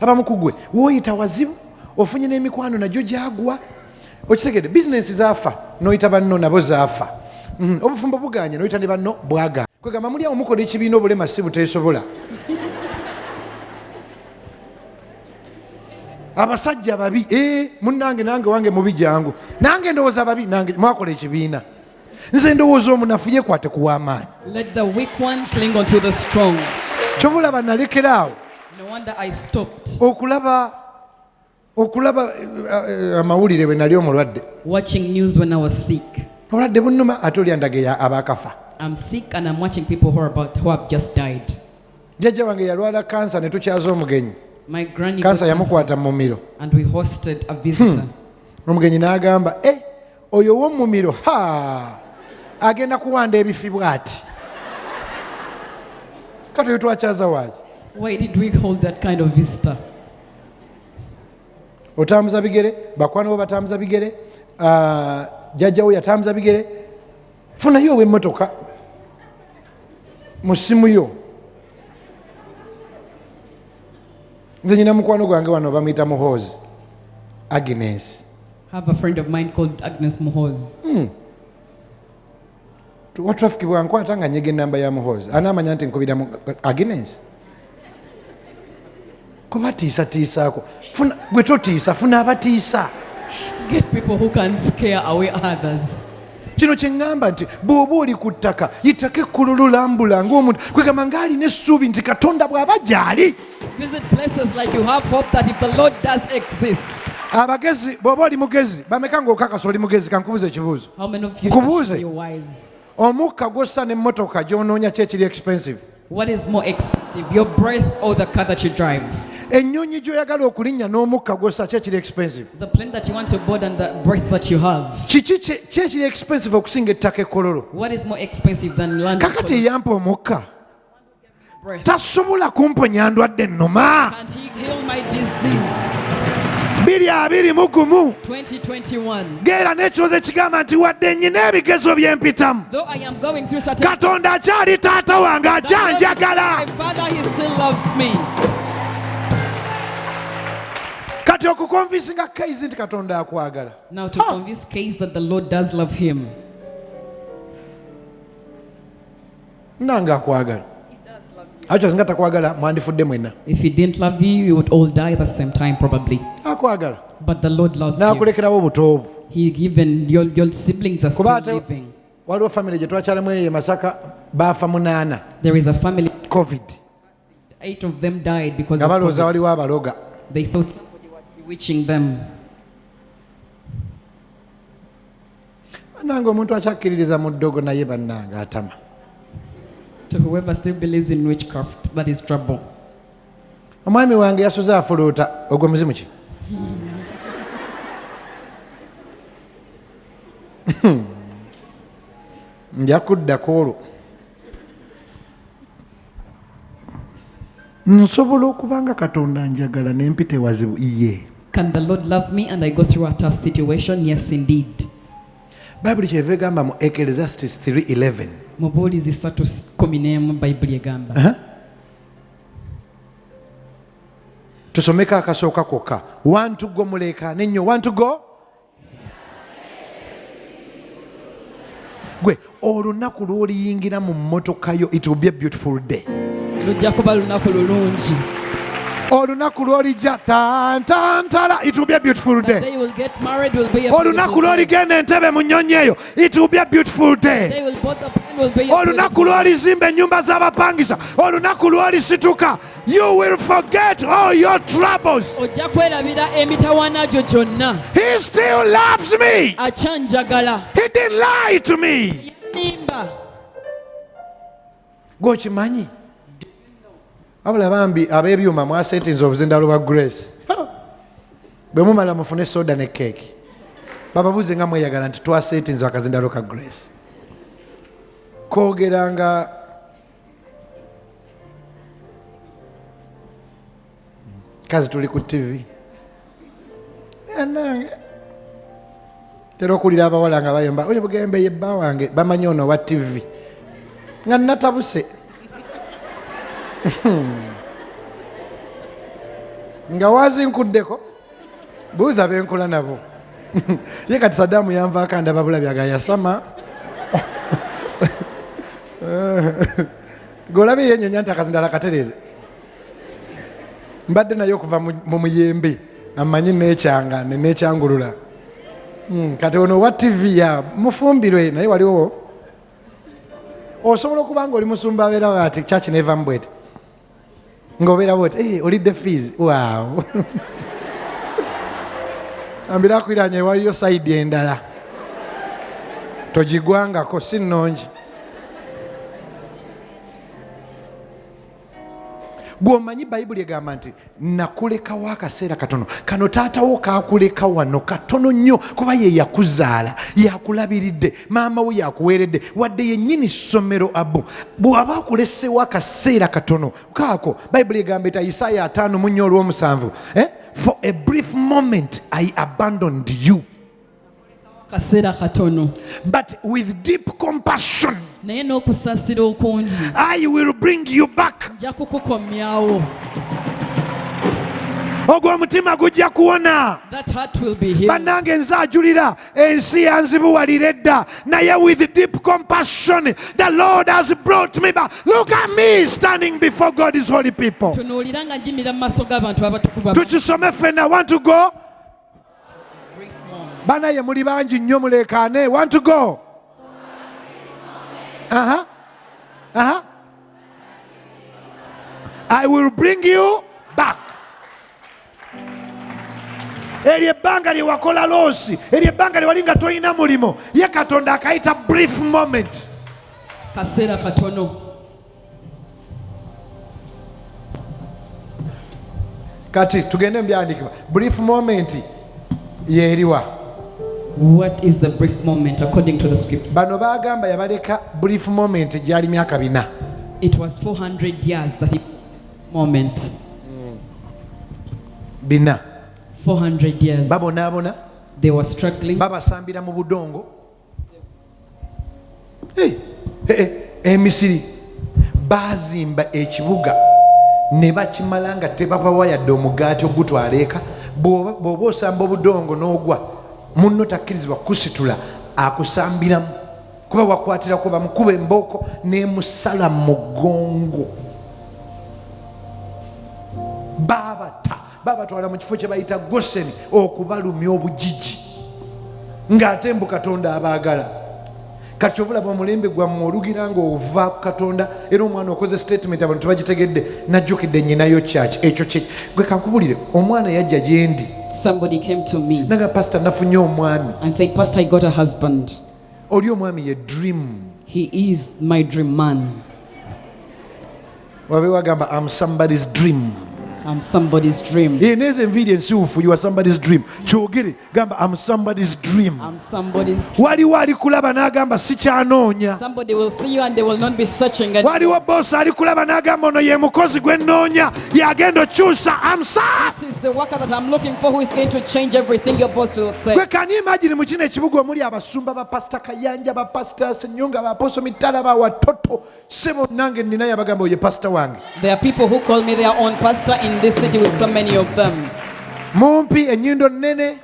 abamu kugwe wooyita wazibu ofunye n'emikwano nagyo gyagwa okitegedde bizinensi zaafa noyita banno nabo zaafa obufumbo buganye noyita ne banno bwaganye kwegamba muli awo mukola ekibiina obulema si buteesobola abasajja babi munnange nange wange mubi jangu nange ndowooza babi nange mwakola ekibiina nze ndowooza omunafu yekwate kuw'amaanyi Let the weak one cling onto the strong. kyobulaba nalekeraawo No wonder I stopped okulaba amawulire bwe nali omulwadde watching news when I was sick. obulwadde bunnuma ate oli andageya abaakafa I'm sick and I'm watching people who have just died. jjajja wange yalwala kansa ne tukyaza omugenyi My granny got kansa cancer yamukwata mu mumiro and we hosted a visitor. omugenyi n'agamba oyo w'omumiro agenda kuwanda ebifi bw'ati kati oyo twakyaza waaki Why did we hold that kind of visitor? otambuza bigere bakwano bo batambuza bigere jjajjawo yatambuza bigere funayo ow'emmotoka mu ssimu yo nze nyina mukwano gwange wano bamuyita muhoozi Agnes. I have a friend of mine called Agnes Muhoz. Wa traffic bwankwata nga nyege namba ya muhoozi anaamanya nti nkubira Agnes kuba tiisatiisaako gwe totiisa funa abatiisa. Get people who can scare away others. Kino kye ŋŋamba nti bw'oba oli ku ttaka yittako ekkulu lulambula ng'omuntu kwegamba ng'alina essuubi nti Katonda bw'aba gy'ali. Visit places like you have hope that if the Lord does exist. Abagezi bw'oba oli mugezi bameka ng'okakasa oli mugezi kankubuuza ekibuuzo. How many of you Nkubuuze. are wise? Omukka gw'ossa n'emmotoka gy'onoonya ki ekiri expensive? What is more expensive, your breath or the car that you drive? Ennyonyi gy'oyagala okulinnya n'omukka gw'ossa ki ekiri expensive? The plane that you want to board and the breath that you have. Kiki ki ekiri expensive okusinga ettaka ekkololo? What is more expensive than land? Kakati eyampa omukka Breath. tasobola kumponya ndwadde ennuma. Can't he heal my disease? 2021 2021. geera n'ekirowoozo ekigamba nti wadde nnyina ebigezo bye mpitamu Though I am going through certain Katonda akyali taata wange akyanjagala. my father, he still loves me. Kati okukonvinsinga Kaizi nti Katonda akwagala. Now to convince Case that the Lord does love him. Nange akwagala. Akyo singa takwagala mwandifudde mwenna. If he didn't love you, you would all die at the same time probably. Akwagala. But the Lord loves you. N'akulekerawo obuto obwo. He given your siblings are Kuba still ate living. waliwo family gye twakyalamu eyo e Masaka baafa 8 There is a family, COVID. 8 of them died because Nga of balowooza COVID. waliwo abaloga. They thought somebody was bewitching them. Nange omuntu akyakkiririza mu ddogo naye bannange atama. To whoever still believes in witchcraft, that is trouble. Omwami wange yasuze afuluuta ogwo muzimu ki? Nja kuddako olwo. Nsobola okuba nga Katonda njagala n'empita ewazibu ye. Can the Lord love me and I go through a tough situation? Yes, indeed. Bayibuli kyeva egamba mu Ecclesiastes 3:11. Mubuulizi 3:11 Bayibuli egamba. Tusomeko akasooka kokka. Want to go muleekaane nnyo. Want to go? gwe olunaku lw'oliyingira mu mmotoka yo, it will be a beautiful day. Lujja kuba lunaku lulungi. Olunaku lw'olijja tantantala, it will be a beautiful The day day. you will get married will be a Olunaku beautiful day. lw'oligenda entebe mu nnyonyi eyo, it will be a beautiful The day day. you will board the plane will be a Olunaku beautiful day. lw'olizimba ennyumba z'abapangisa, olunaku lw'olisituka, you will forget all your troubles. Ojja kwerabira emitawaana gyo gyonna. He still loves me. Akyanjagala. He didn't lie to me. Yannimba. Gwe okimanyi? Wabula bambi ab'ebyuma mwasetinze obuzindalo bwa Grace. Bwe mumala mufune soda ne keeki. Bababuuze nga mweyagala nti twasetinze akazindalo ka Grace. Koogeranga kazi tuli ku TV. Nange tera okuwulira abawala nga bayomba oyo Bugembe ye bba wange bamanyi ono wa TV nga natabuse nga wazinkuddeko buuza benkola nabo ye kati Saddaamu yanvaako andaba bulabi agayasama golabye yenyonya nti akazindala katereze mbadde naye okuva mu muyembe amanyi nekyanga nekyangulula kati ono wa TV ya mufumbirwe naye waliwo osobola okuba nga oli musumba abeera bati kyaki nevamu bwete ng'obeera bwete olidde fees waaw ambira akwiranye waliyo sayidi endala togigwangako si nnungi. Gwomanyi Bayibuli egamba nti nakulekawo akaseera katono, kano taatawo kakuleka wano katono nnyo kuba ye yakuzaala yakulabiridde maama we yakuweeredde wadde yennyini ssomero abu bw'aba akulesewo akaseera katono kaako Bayibuli egamba eti Isaaya 5:7 for a brief moment I abandoned you kaseera katono but with deep compassion naye n'okusaasira okungi I will bring you back. nja kukukomyawo. Ogwo omutima gujja kuwona. That heart will be healed. Bannange nze ajulira ensi yanzibuwalira edda naye with deep compassion the Lord has brought me back. Look at me standing before God's holy people. Tunuulira nga njimira mu maaso g'abantu abatukuvu. Tukisome ffenna. Want to go? Brief moment. Banaye muli bangi nnyo mulekaane. Want to go? I will bring you back. Eryo ebbanga lye wakola loosi, eryo ebbanga lye wali nga toyina mulimo, ye Katonda akayita brief moment. Kaseera katono. Kati tugende mbyandikibwa. Brief moment yeeriwa. What is the brief moment according to the scripture? Bano bagamba yabaleka brief moment gyali myaka 4. It was 400 years that he moment. 400 years. Babonaabona. They were struggling. Babasambira mu budongo. Emisiri bazimba ekibuga ne bakimala nga tebabawa yadde omugaati ogutwala eka. Bw'oba osamba obudongo n'ogwa munno takkirizibwa kusitula akusambiramu kuba wakwatirako bamukuba embooko n'emusala mu mugongo. Babatwala mu kifo kye bayita Goseni okubalumya obujiji ng'ate mbu Katonda abaagala. Kati kyovulaba omulembe gwammwe olugira ng'ova ku Katonda era omwana okoze statement abantu tebagitegedde najjukidde nnyinayo kyaki ekyo kye gwe kankubulire omwana yajja gye ndi. Somebody came to me naga pastor nafunye omwami. and said, Pastor, I got a husband. Oli omwami ye dream. He is my dream man. Wabe wagamba I'm somebody's dream. I'm somebody's dream. Nezo enviiri ensiwufu you are somebody's dream. Kyogere gamba I'm somebody's dream. I'm somebody's dream. Waliwo alikulaba n'agamba sikyanoonya. Somebody will see you and they will not be searching anymore. Waliwo boss alikulaba n'agamba ono ye mukozi gwe nnoonya yagenda okyusa amusa. This is the worker that I'm looking for who is going to change everything, your boss will say. Gwe can you imagine mu kino ekibuga omuli abasumba ba pastor Kayanja ba pastor Senyonga ba apostle Mitala ba watoto sebo nange ninaye abagamba oye pastor wange. There are people who call me their own pastor in this city with so many of them. Mumpi ennyindo nnene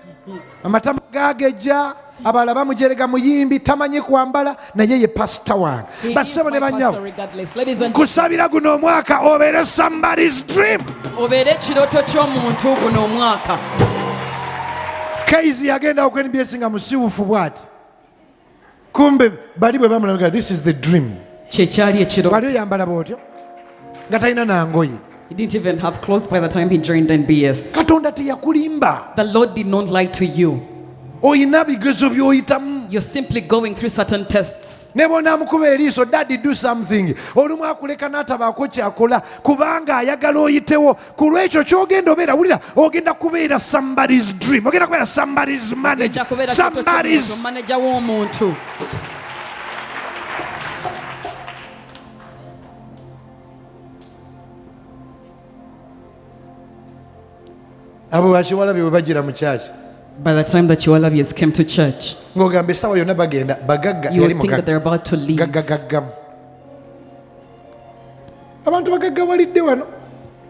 amatama gageja abalala bamujerega muyimbi tamanyi kwambala naye ye pasita wange. He is Basebo ne my pastor banyawo regardless. Ladies and kusabira guno omwaka obeere somebody's dream. obeere ekirooto ky'omuntu guno omwaka. Kaizi yagenda ku NBS nga musiwufu bw'ati. Kumbe bali bwe bamulaga this is the dream. Kyekyali ekirooto. Bali oyambala bw'otyo nga talina nangoye. He didn't even have clothes by the time he joined NBS. Katonda teyakulimba. The Lord did not lie to you. Oyina bigezo by'oyitamu. You're simply going through certain tests. Ne bonaamukuba eriiso daddy do something. Olumu akuleka n'atabaako kyakola kubanga ayagala oyitewo. Ku lw'ekyo ky'ogenda obeera wulira ogenda kubeera somebody's dream. Ogenda kubeera somebody's manager. Ojja kubeera kirooto Somebody's ky'omuntu, manager w'omuntu. abo bakiwalabye bwe bagira mu kyaki. By the time that your lawyers came to church, Ng'ogamba essaawa yonna bagenda bagagga you teyali would think that they're about to leave. gaggagaggamu. Abantu bagaggawalidde wano.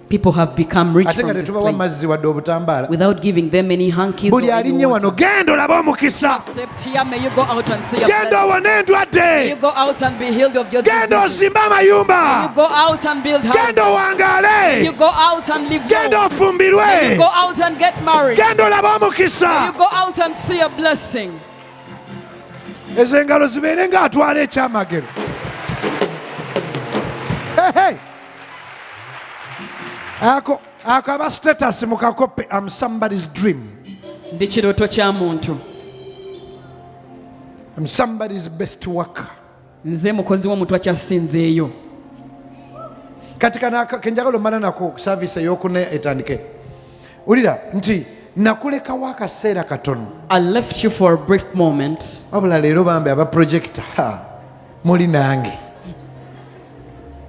People have become rich Ate nga from this tetubawa place mazzi wadde obutambaala. without giving them any hankies or Buli any alinnye wano water. genda olabe omukisa. Stepped here, may you go out and see your Genda blessing. owone May you endwadde. go out and be healed of your Genda diseases. ozimbe May amayumba. you go out and build houses. Genda May you owangaale. go out and live Genda well. May you ofumbirwe. go out and get married. Genda olabe May omukisa. you go out and see a blessing. Ezo engalo zibeere ng'atwala ekyamagero. Hey. Ako aba status mu kakoppe I'm somebody's dream. Ndi kirooto kya muntu. I'm somebody's best worker. Nze mukozi w'omuntu akyasinzeeyo. Kati kenjagala omala nako service ey'okuna etandike. Wulira nti nakulekawo akaseera katono. I left you for a brief moment. Wabula leero bambi aba projector muli nange.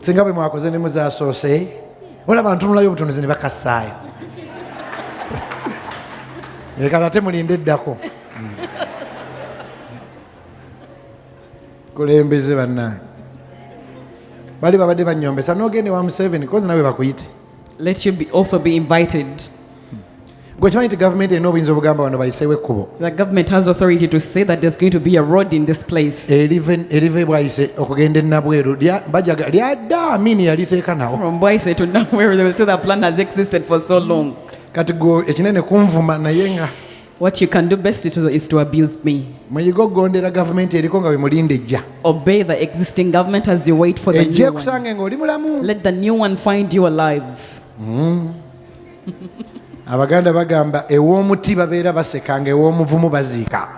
Singa bwe mwakoze ne muzaasoose olaba ntunulayo obutunuzi ne bakassaayo. Kati ate mulinde eddako. Kulembeze bannange. Bali babadde bannyombesa n'ogende wa Museveni kozi nawe bakuyite. Let you also be invited. Gwe kimanyi nti gavumenti erina obuyinza obugamba wano bayiseewo ekkubo. The government has authority to say that there's going to be a road in this place. Erive bwayise okugenda ennabweru lyadda Amini yaliteeka nawo. From Bwaise to nowhere, they will say that plan has existed for so long. Kati gwe ekinene kunvuma naye nga What you can do best is to abuse me. muyiga okugondera gavumenti eriko nga bwe mulinde ejja. Obey the existing government as you wait for the Ejja new one. ekusange ng'oli mulamu. Let the new one find you alive. Abaganda bagamba ew'omuti babeera basekanga ew'omuvumu baziika.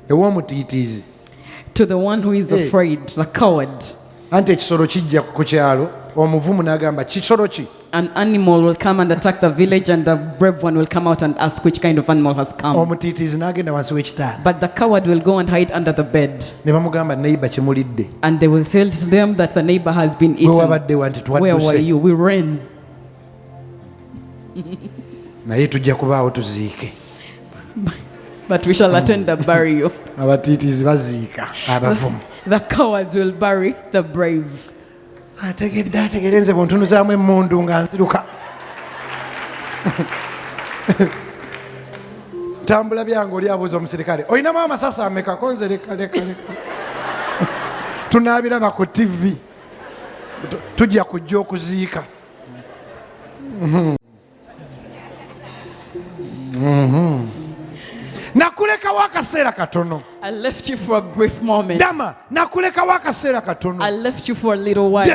Ew'omutiitiizi. To the one who is afraid, the coward, Anti ekisolo kijja ku kyalo omuvumu n'agamba kisolo ki? an animal will come and attack the village, and the brave one will come out and ask which kind of animal has come. Omutiitiizi n'agenda wansi w'ekitanda. But the coward will go and hide under the bed, Ne bamugamba neighbor kimulidde. and they will tell them that the neighbor has been Gwe eaten. wabadde wa nti Where were twadduse. you? We ran. Naye tujja kubaawo tuziike. But we shall attend the burial. Abatiitiizi baziika abavumu. The cowards will bury the brave. Ategedde nze bw'ontunuzaamu emmundu nga nziruka. Tambula byange oli abuuza omusirikale olinamu amasasi ameka ko nze leka. Tunaabiraba ku TV. Tujja kujja okuziika. Nakulekawo akaseera katono. I left you for a brief moment. Dama nakulekawo akaseera katono. I left you for a little while.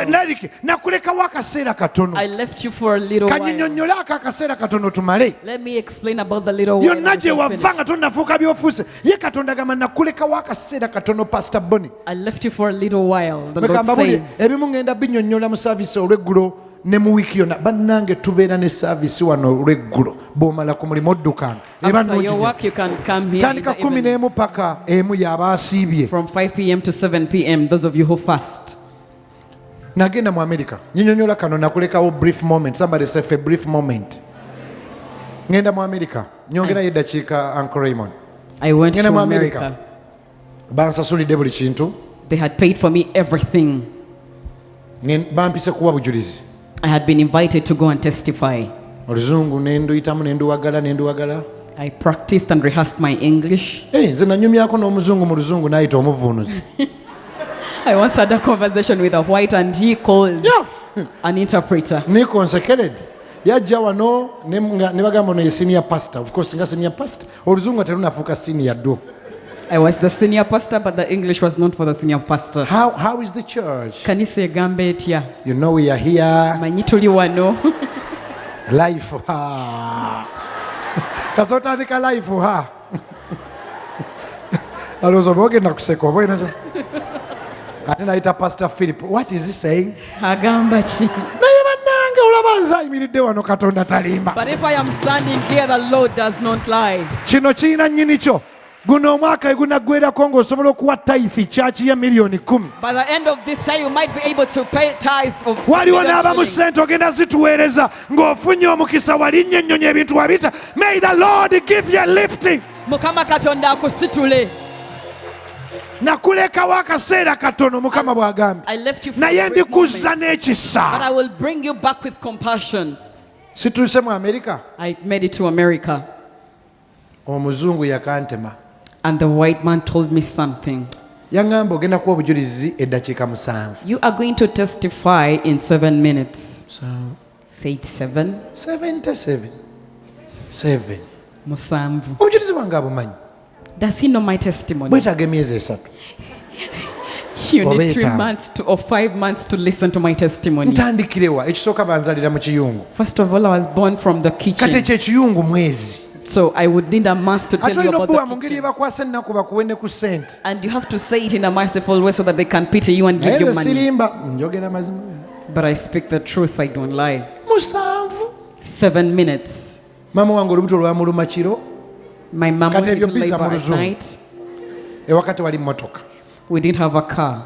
Nakulekawo akaseera katono. I left you for a little while. Kanyinyonnyole ako akaseera katono tumale. Let me explain about the little while. Yonna and we gye shall wava finish. nga tonnafuuka by'ofuuse ye Katonda gamba nakulekawo akaseera katono Pastor Boni. I left you for a little while, the Megamba Lord buli says. ebimu ngenda binnyonnyola mu saavisi olw'eggulo ne mu wiiki yonna bannange tubeera ne saavisi wano olw'eggulo bw'omala ku mulimu oddukanga After your work, you can come here in tandika the 10 evening. n'emu paka emu y'aba asiibye. From 5 p.m. to 7 p.m., those of you who fast. Nagenda mu America nyinyonyola kano nakulekawo brief moment. Somebody say for a brief moment. Ngenda mu America nyongerayo eddakiika Uncle Raymond. I went to Ngenda mu America. America. Bansasulidde buli kintu. They had paid for me everything. Bampise kuwa bujulizi. I had been invited to go and testify. Oluzungu ne nduyitamu ne nduwagala. I practiced and rehearsed my English. nze nanyumyako n'omuzungu mu luzungu n'ayita omuvuunuzi. I once had a conversation with a white and he called an interpreter. Nikonsekered. Yajja wano ne bagamba ono ye senior pastor. Of course nga senior pastor. Oluzungu terunafuuka senior ddo. I was the senior pastor, but the English was not for the senior pastor. How is the church? Kanisa egambe etya? You know we are here. Manyi tuli wano. Life ha. Kasotandika life ha. Alonso bogenda kuseka oba inacho. Ate naita Pastor Philip. What is he saying? Agamba ki? Naye bannange olaba nze ayimiridde wano Katonda talimba. But if I am standing here, the Lord does not lie. Kino kirina nnyini kyo. Guno omwaka egunaggwerako ng'osobola okuwa tithe kyaki ya miliyoni 10. By the end of this year, you might be able to pay tithe of Waliwo n'abamu ssente ogenda zituweereza ng'ofunye omukisa wali nnyonnyonya ebintu wabita. May the Lord give you a lifting. Mukama Katonda akusitule. Nakulekawo akaseera katono Mukama bw'agambye. I left you for Naye a brief ndikuzza moment, n'ekisa. but I will bring you back with compassion. Situuse mu Amerika. I made it to America, Omuzungu yakantema. and the white man told me something. Yaŋŋamba ogenda kuwa obujulizi eddakiika 7. You are going to testify in 7 minutes. Say it 7. 77. 7. Musanvu. Obujulizi bwange abumanyi. Does he know my testimony? Bwetaaga emyezi 3. You need Wait 3 up. months or 5 months to listen to my testimony. Ntandikirewa ekisooka banzalira mu kiyungu. First of all, I was born from the Kati kitchen, ekyo ekiyungu mwezi. so I would need a month to tell Ate you olina about obbuwa mu the ngeri kitchen. ebakwasa ennaku bakuwe ne ku ssente. And you have to say it in a merciful way so that they can pity you and Naye give you nze money. sirimba njogera mazima. But I speak the truth, I don't lie. 7. 7 minutes. Maama wange olubuto lwamuluma kiro. My mom Kati went ebyo into biza labor mu at luzungu. night. Ewakati wali mmotoka. We didn't have a car.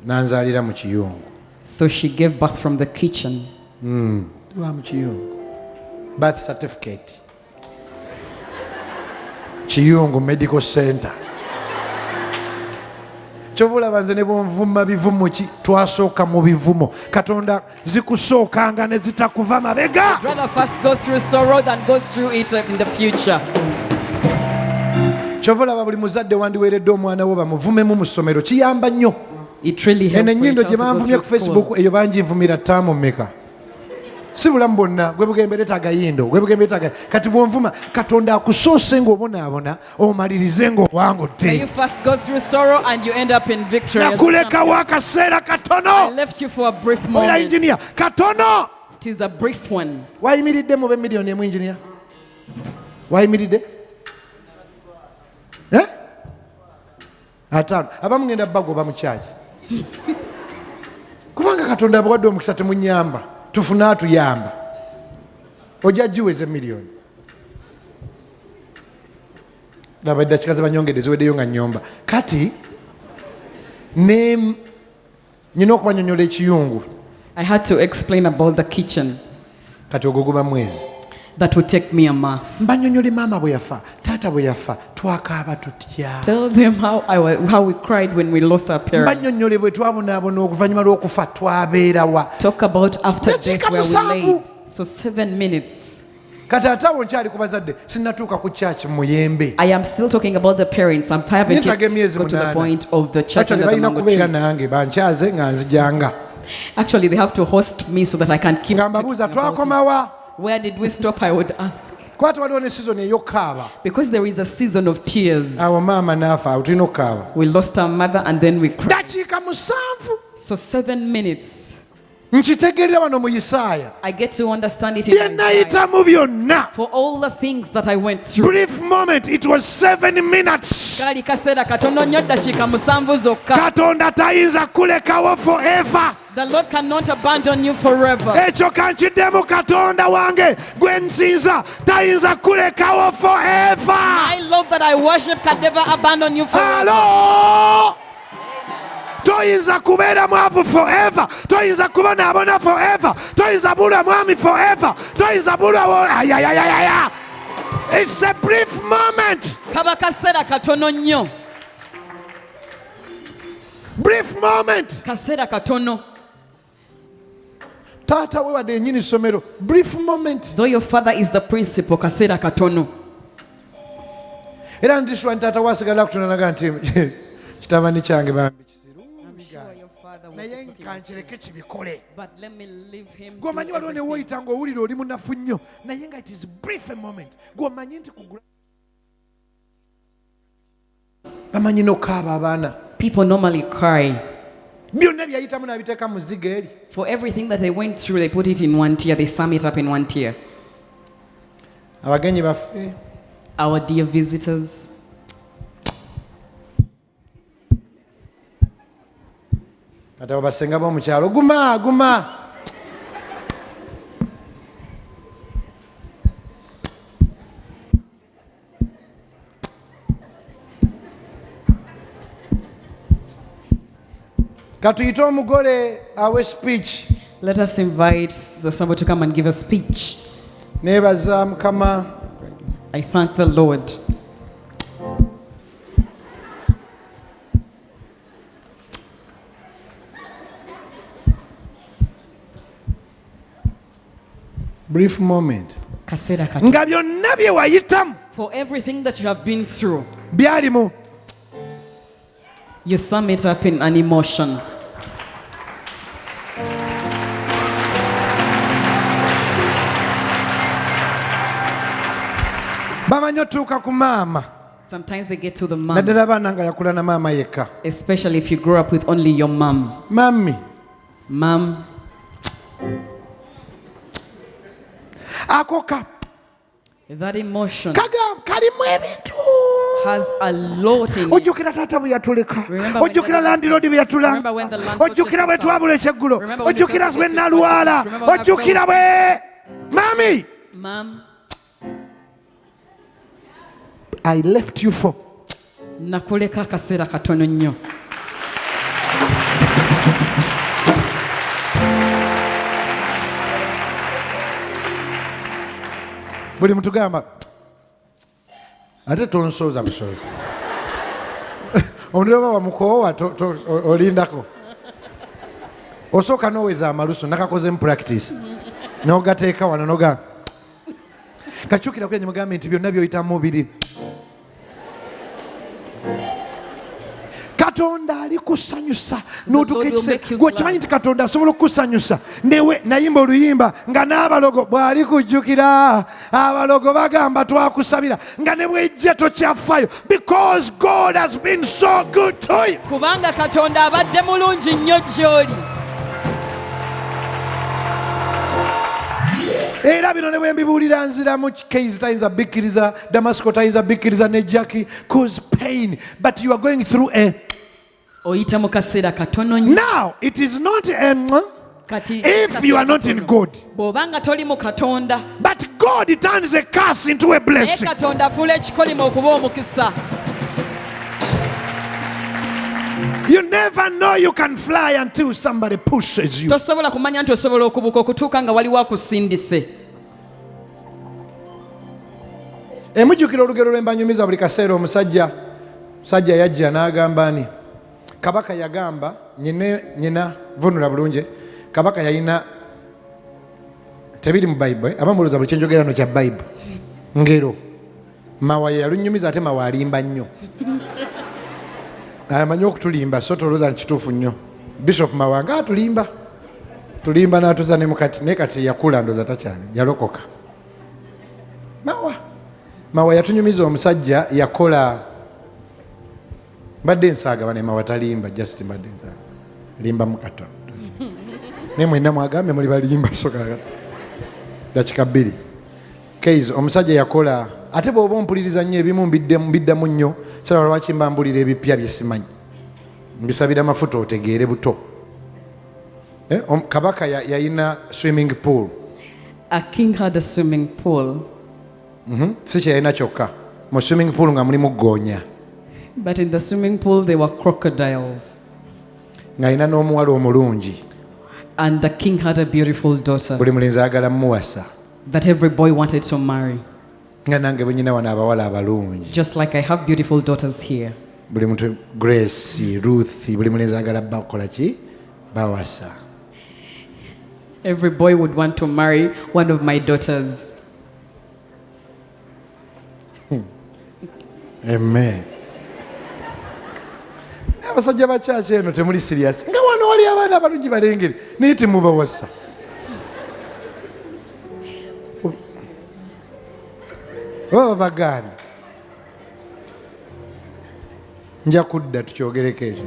Nanzaalira mu kiyungu. So she gave birth from the kitchen. Lwa mu kiyungu. Birth certificate. Kiyungu Medical Center. Kyobulaba nze ne bwonvuma bivumo ki twasooka mu bivumo. Katonda zikusookanga ne zitakuva mabega. I'd rather first go through sorrow than go through it in the future. Kyobulaba buli muzadde wandiweeredde omwana wo bamuvumemu mu ssomero kiyamba nnyo. It really helps Eno when ennyindo you gye go banvumye through ku school. Facebook eyo banginvumira ttaamu mmeka. Si bulamu bwonna gwe Bugembe leeta agayindo gwe Bugembe leeta kati bw'onvuma Katonda akusoose ng'obonaabona omalirize May ng'owangutte. you first go through sorrow and you end up in victory. as a Nakulekawo champion. akaseera I katono. left you for a brief Oira moment. engineer katono. It is a brief one. Wayimiridde mu b'emiliyoni emu engineer? Wayimiridde? Ataano. Abamu ngenda bagoba mu kyaki. Kubanga Katonda abawadde omukisa temunyamba. Tufune atuyamba. Ojja giweze miliyoni. Laba eddakiika ze banyongedde ziweddeyo nga nnyomba. Kati nyina okubanyonyola ekiyungu. I had to explain about the kitchen. Kati ogwo guba mwezi. That would take me a month. Mbanyonyole maama bwe yafa, taata bwe yafa, twakaaba tutya. Tell them how we cried when we lost our parents. Mbanyonyole bwe twabonaabona oluvannyuma lw'okufa twabeerawa. Talk about after Dakiika death where we musanvu. laid. So 7 minutes. Kati ate awo nkyali ku bazadde sinnatuuka ku kyaki Muyembe. I am still talking about the parents. I'm haven't yet Netaga emyezi got to the munaana. point of the church Actually under the balina mango kubeera tree. nange bankyaze nga nzijanga. Actually, they have to host me so that I can keep Nga talking mbabuuza about it. twakomawa. Where did we stop? I would ask. Kuba tewaliwo ne sizoni ey'okukaaba. Because there is a season of tears. Awo maama n'afa awo tulina okukaaba. We lost our mother and then we cried. Dakiika 7. So 7 minutes. Nkitegeerera wano mu Isaaya. I get to understand it in Bye Isaiah. nayitamu byonna. For all the things that I went through. Brief moment, it was 7 minutes. Kali kaseera katono nnyo ddakiika musanvu zokka. Katonda tayinza kulekawo forever. The Lord cannot abandon you forever. Ekyo kankiddemu Katonda wange gwe nsinza tayinza kulekawo forever. My Lord that I worship can never abandon you forever. Hello! Toyinza kubeera mwavu forever. Toyinza kubonaabona forever. Toyinza bulwa mwami forever. Toyinza bulwa ayayayaya. It's a brief moment. Kaba kaseera katono nnyo. Brief moment. Kaseera katono. taata we wadde yennyini ssomero brief moment. Though your father is the principal, kaseera katono. Era ndiswa nti taata waasigala kutunanaga nti kitabani kyange bambi naye kankireke kibikole. Gw'omanyi waliwo ne woyita ng'owulira oli munafu nnyo naye nga it is brief a moment. Gw'omanyi nti kugula bamanyi n'okaaba abaana. People normally cry. Byonna byayitamu n'abiteeka mu ziga eri. For everything that they went through, they put it in one tear. They sum it up in one tear. Abagenyi baffe, our dear visitors, ate basenga b'omu kyalo guma katuyite omugole awe speech. Let us invite somebody to come and give a speech. Neebaza Mukama. I thank the Lord. Brief moment. Kaseera katono. Nga byonna bye wayitamu. For everything that you have been through. Byalimu. You sum it up in an emotion. Bamanyi otuuka ku maama. Sometimes they get to the mom. Naddala abaana nga yakula na maama yekka. Especially if you grew up with only your mom. Mami. Mom. Akoka. That emotion kalimu ebintu. Has a lot in it. Ojjukira taata bwe yatuleka. Ojjukira landiroodi bwe yatulanga. Ojjukira bwe twabula ekyeggulo. Ojjukira bwe nalwala. Ojjukira bwe. Mami. Mom. I left you for. Nakuleka akaseera katono nnyo. Buli muntu gamba ate tonsooza busooza. Omuliba wamukoowa olindako. Osooka n'oweza amalusu nakakozemu practice. N'ogateeka wano n'oga. Kakyukira kule nyemugambe nti byonna byoyitamu biri. Katonda ali kusanyusa n'otukekise gwe kimanyi nti Katonda asobola okukusanyusa newe nayimba oluyimba nga n'abalogo bw'ali kujjukira abalogo bagamba twakusabira nga ne bwejja tokyafaayo because God has been so good to you. Kubanga Katonda abadde mulungi nnyo gy'oli. Era bino ne bwe mbibuulira nziramu Keezi tayinza bikkiriza, Damasco tayinza bikkiriza ne Jackie cause pain but you are going through a oyita mu kaseera katono nnyo. Now it is not if you are not in God. Bw'obanga toli mu Katonda. But God turns a curse into a blessing. Katonda afuula ekikolimo okuba omukisa. You never know you can fly until somebody pushes you. Tosobola kumanya nti osobola okubuuka okutuuka nga waliwo akusindise. Emujjukira olugero lw'embanyumiza buli kaseera omusajja yajja n'agamba ni kabaka yagamba nyina vunula bulungi kabaka yalina tebiri mu Bible abamuluza buli kyenjogera no kya Bible ngero mawa yalunyumiza ate mawa alimba nnyo amanyi okutulimba so tolooza nkituufu nnyo Bishop Mawanga tulimba n'atuza ne mukati ne kati yakula ndoza takyali yalokoka mawa yatunyumiza omusajja yakola mbadde nsaaga bane mawa talimba just mbadde nsaaga limba mu Katonda ne mwenna mwagambe muli balimba soka dakika bbiri Keezi omusajja yakola ate bw'oba ompuliriza nnyo ebimu mbiddamu nnyo sala lwaki mba mbulira ebipya bye simanyi mbisabira amafuta otegeere buto. Kabaka yalina swimming pool. A king had a swimming pool. Si kye yalina kyokka mu swimming pool nga mulimu ggoonya. But in the swimming pool there were crocodiles. Ng'alina n'omuwala omulungi. And the king had a beautiful daughter. Buli mulenzi ayagala mmuwasa. That every boy wanted to marry. Nga nange bwe nyina wano abawala abalungi. Just like I have beautiful daughters here. Buli muntu Grace, Ruth, buli mulenzi ayagala bakola ki? Bawasa. Every boy would want to marry one of my daughters. Amen. Abasajja ba church eno temuli serious. Nga wano wali abaana abalungi balengere naye temubawasa. Oba bagana. Nja kudda tukyogereko ekyo.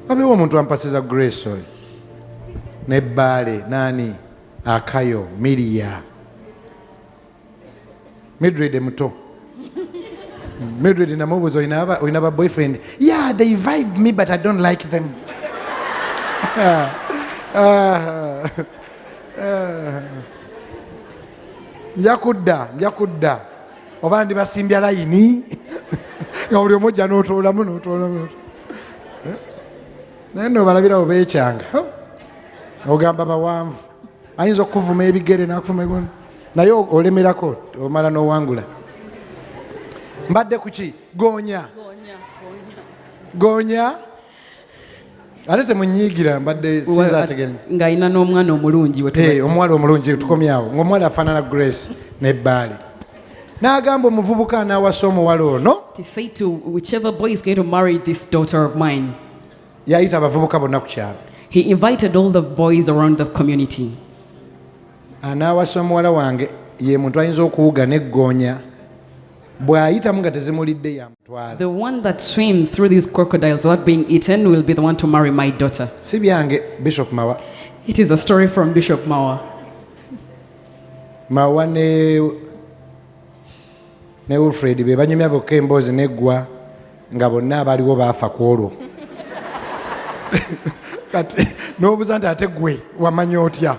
Abeewo omuntu ampasiza Grace oyo. Ne Bale, nani? Akayo, Miria. Mildred muto. Mildred namubuuza oyina ba boyfriend. Yeah, they vibe me but I don't like them. Nja kudda. Oba ndi basimbya layini. Nga buli omujja n'otoolamu. Naye nno balabirawo beekyanga. Ogamba bawanvu. Ayinza okuvuma ebigere n'akuvuma egondo. Naye olemerako omala n'owangula. Mbadde kuki? Goonya. Ate temunyiigira mbadde sinza ategere. Ng'alina n'omwana omulungi omuwala omulungi tukomyawo. Ng'omuwala afaanana Grace ne Bali. N'agamba omuvubuka n'awasa omuwala ono. To say to whichever boy is going to marry this daughter of mine. Yayita abavubuka bonna ku kyalo. He invited all the boys around the community. Anaawasa omuwala wange ye muntu ayinza okuwuga n'eggoonya. Bw'ayitamu nga tezimulidde yamutwala. The one that swims through these crocodiles without being eaten will be the one to marry my daughter. Si byange Bishop Mawa. It is a story from Bishop Mawa. Mawa ne Wilfred be banyumya bokka emboozi neggwa nga bonna abaliwo baafa ku olwo. Kati n'obuuza nti ate gwe wamanya otya?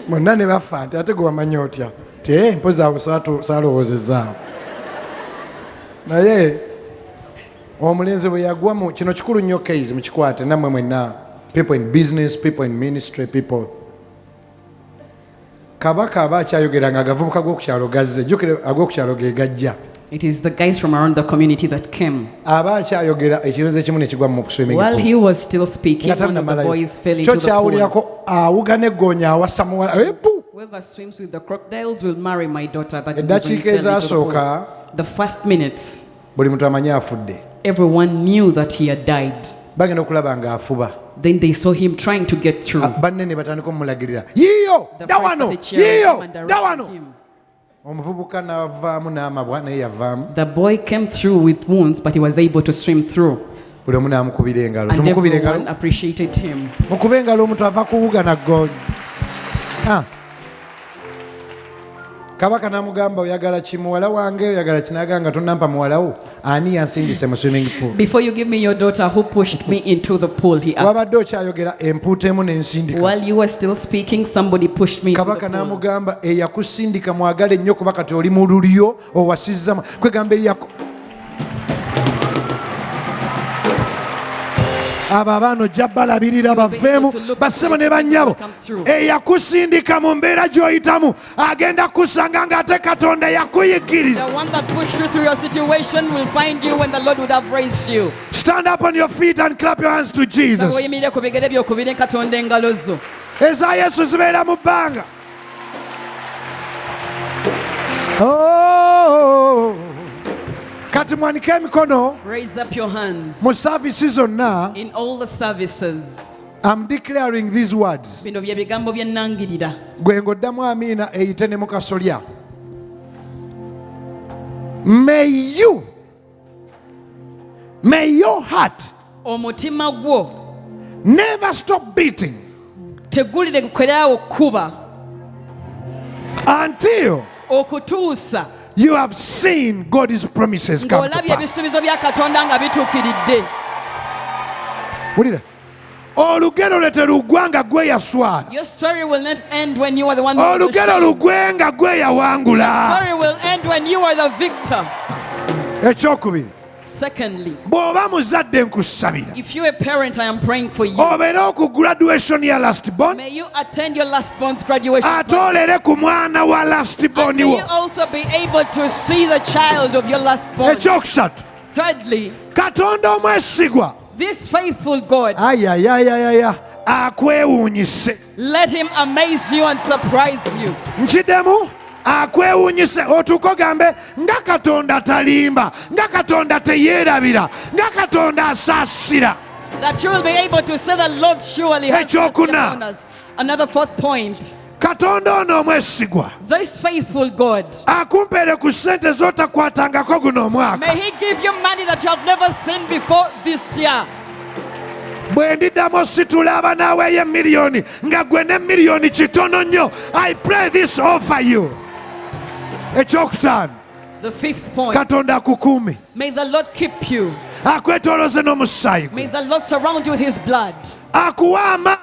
Monna ne bafa nti ate gwe wamanya otya? Te mpozi abo saalowoozezaawo. Naye omulenzi bwe yagwa mu kino kikulu nnyo case mukikwate nammwe mwenna, people in business, people in ministry, people. Kabaka aba akyayogeranga agavubuka g'okukyalo gazze, jjukire ag'okukyalo ge gajja. It is the guys from around the community that came. Aba akyayogera ekirowoozo ekimu ne kigwa mu kuswimiga. While he was still speaking, one of the boys fell into the pool. Kyawulirako awuga n'eggoonya awasa muwala. Whoever swims with the crocodiles will marry my daughter. Eddakiika ezaasooka, the first minutes, buli muntu amanyi afudde. Everyone knew that he had died. Bagenda okulaba ng'afuba. Then they saw him trying to get through. Banne ne batandika omulagirira. Yiyo! Dawano! Yiyo! Dawano! Omuvubuka n'avaamu n'amabwa naye yavaamu. The boy came through with wounds but he was able to swim through. Buli omu n'amukubira engalo. And everyone appreciated him. Mukube engalo omuntu ava kuwuga na ggoonya. Kabaka n'amugamba oyagala ki muwala wange oyagala kinaganga tonampa muwala wo ani yansindise mu swimming pool. Before you give me your daughter, who pushed me into the pool, he asked. Wabadde okyayogera empuutemu n'ensindika. While you were still speaking, somebody pushed me into the pool. Kabaka n'amugamba eyakusindika mwagale nnyo kuba kati oli mu lulyo owasizza kwegamba abo abaana ojja balabirira baveemu bassebo ne bannyabo eyakusindika mu mbeera gy'oyitamu agenda kusanga ng'ate Katonda yakuyigiriza. The one that pushed you through your situation will find you when the Lord would have raised you. Stand up on your feet and clap your hands to Jesus. Eza Yesu zibeera mu bbanga. Kati mwanike emikono. Raise up your hands. Mu services zonna. In all the services. I'm declaring these words. Bino bye bigambo bye nnangirira. Gwe ng'oddamu amiina eyite ne mu kasolya. May your heart omutima gwo never stop beating tegulire gukolerawo kuba until okutuusa you have seen God's promises come to ng'olabye ebisuubizo bya Katonda nga bituukiridde. Wulira. Olugero lwe teruggwanga gwe yaswala. Your story will not end when you are the one who olugero lugwenga gwe yawangula. Your story will end when you are the victor. Ekyokubiri. Secondly, bw'oba muzadde nkusabira. If you are a parent, I am praying for you. Obeere ku graduation ya last born. May you attend your last born's graduation. Atolere ku mwana wa last born wo. May you also be able to see the child of your last born. Ekyokusatu. Thirdly, Katonda omwesigwa. This faithful God. akwewuunyise. Let him amaze you and surprise you. Nkiddemu akwewuunyise otuuke ogambe nga Katonda talimba, nga Katonda teyeerabira, nga Katonda asaasira. That you will be able to say the Lord surely has mercy upon us. Another fourth point. Katonda ono omwesigwa This faithful God, akumpeere ku ssente z'otakwatangako guno omwaka. may he give you money that you have never seen before this year. Bwe ndiddamu ositula naaweeyo emiliyoni nga gwe ne miliyoni kitono nnyo. I pray this over you. Ekyokutaano, The fifth point. Katonda akukuume, May the Lord keep you. akwetooloze n'omusaayi gwe, May the Lord surround you with his blood. akuwa amaanyi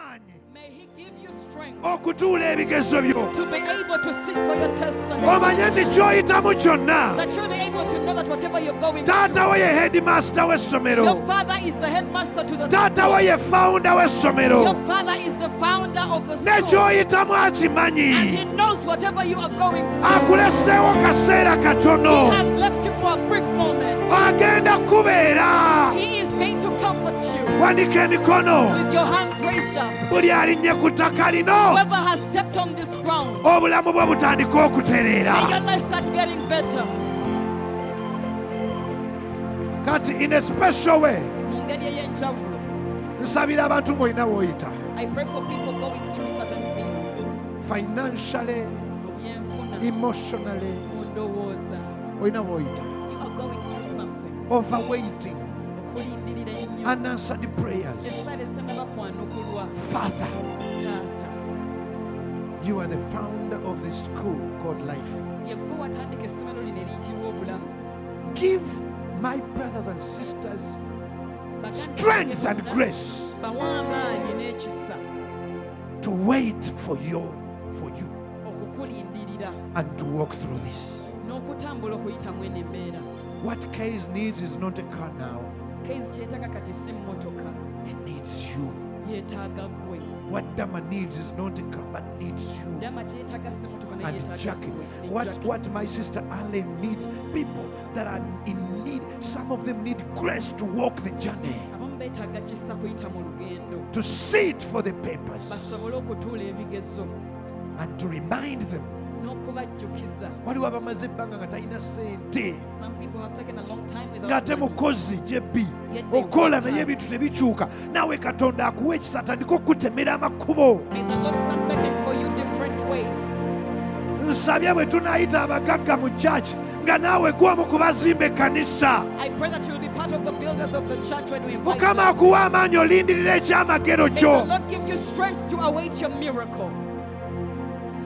May he give you strength okutuula ebigezo byo. to be able to sit for your tests and Omanye nti examinations. ky'oyitamu kyonna That you'll be able to know that whatever you're going taata through, we ye headmaster your w'essomero, father is the headmaster to the taata school. we ye founder w'essomero, Your father is the founder of the ne school. ky'oyitamu And he akimanyi. knows whatever you are going through. Akuleseewo kaseera He katono, has left you for a brief moment. agenda kubeera. He is going to comfort you Wanika emikono, with your hands raised up. buli alinnye ku ttaka lino Whoever has stepped on this ground, obulamu bwe butandika may your okutereera. life start getting better. Kati in a special way Mu ngeri ey'enjawulo, nsabira abantu mwolina w'oyita I pray for people going through certain things. financially, Mu byenfuna, emotionally, mu ndowooza. olina w'oyita You are going through something. overweighting, Okulindirira ennyo. unanswered prayers. Essaala ezitannaba kwanukulwa. Father, Taata, you are the founder of this school called life. ye ggwe watandika essomero lino eriyitibwa obulamu. Give my brothers and sisters Baganda strength bange and bonna, grace bawa amaanyi n'ekisa to wait for you okukulindirira and to walk through this. n'okutambula okuyitamu eno embeera. What case needs is not a car now. Kezi kyetaaga kati si mmotoka, It needs you. yeetaaga ggwe. What Dama needs is not a car, but needs you. Dama kyetaaga si mmotoka naye And yeetaaga Jackie, ggwe. Ne what Jackie. my sister Allen needs, people that are in need, some of them need grace to walk the journey, Abamu beetaaga kisa kuyita mu lugendo, to sit for the papers, basobole okutuula ebigezo and to remind them. n'okubajjukiza. Waliwo abamaze ebbanga nga talina ssente, Some people have taken a long time without ng'ate money. mukozi jebbi okola naye ebintu tebikyuka. Naawe Katonda akuwa ekisa, atandika okutemera amakubo. May the Lord start making for you different ways. Nsabye bwe tunaayita abagagga mu church nga naawe gwomu ku bazimba ekkanisa. I pray that you will be part of the builders of the church when we invite Mukama them. akuwa amaanyi olindirira ekyamagero May the kyo. Lord give you strength to await your miracle.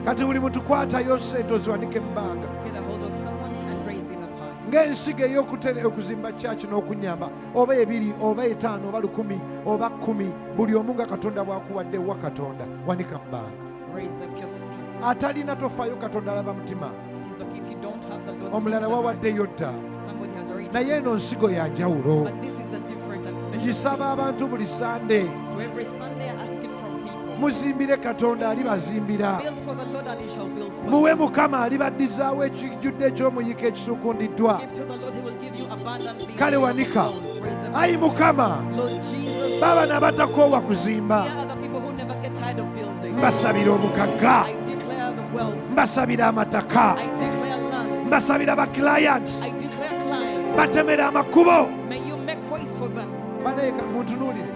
Kati buli muntu kwatayo ssente oziwanike mu bbanga. Get a hold of someone and raise it up high. Ng'ensigo okuzimba church n'okunyamba, oba ebiri oba etaano oba 1,000 oba 10, buli omu nga Katonda bw'akuwadde wa Katonda wanika mu bbanga. Raise up your seed. Atalina tofaayo Katonda alaba mutima. It is okay if you don't have the Lord's Omulala seed. wawaddeyo dda. Somebody has already. Naye eno nsigo ya njawulo. But this is a different and special Ngisaba seed. abantu buli Sunday To every Sunday asking from people. muzimbire Katonda alibazimbira. Build for the Lord and he shall build for Muwe you. Mukama alibadizaawo ekijjudde eky'omuyika ekisukundiddwa. Give to the Lord, he will give you abundantly. Kale wanika. Raise up Ayi your seed. Mukama, Lord Jesus. baabana abatakoowa kuzimba. There are other people who never get tired of building. Mbasabira obugagga, I declare the wealth. mbasabira amataka, I declare land. mbasabira ba clients, I declare clients. batemera amakubo. May you make ways for them. Banaeka muntunuulire,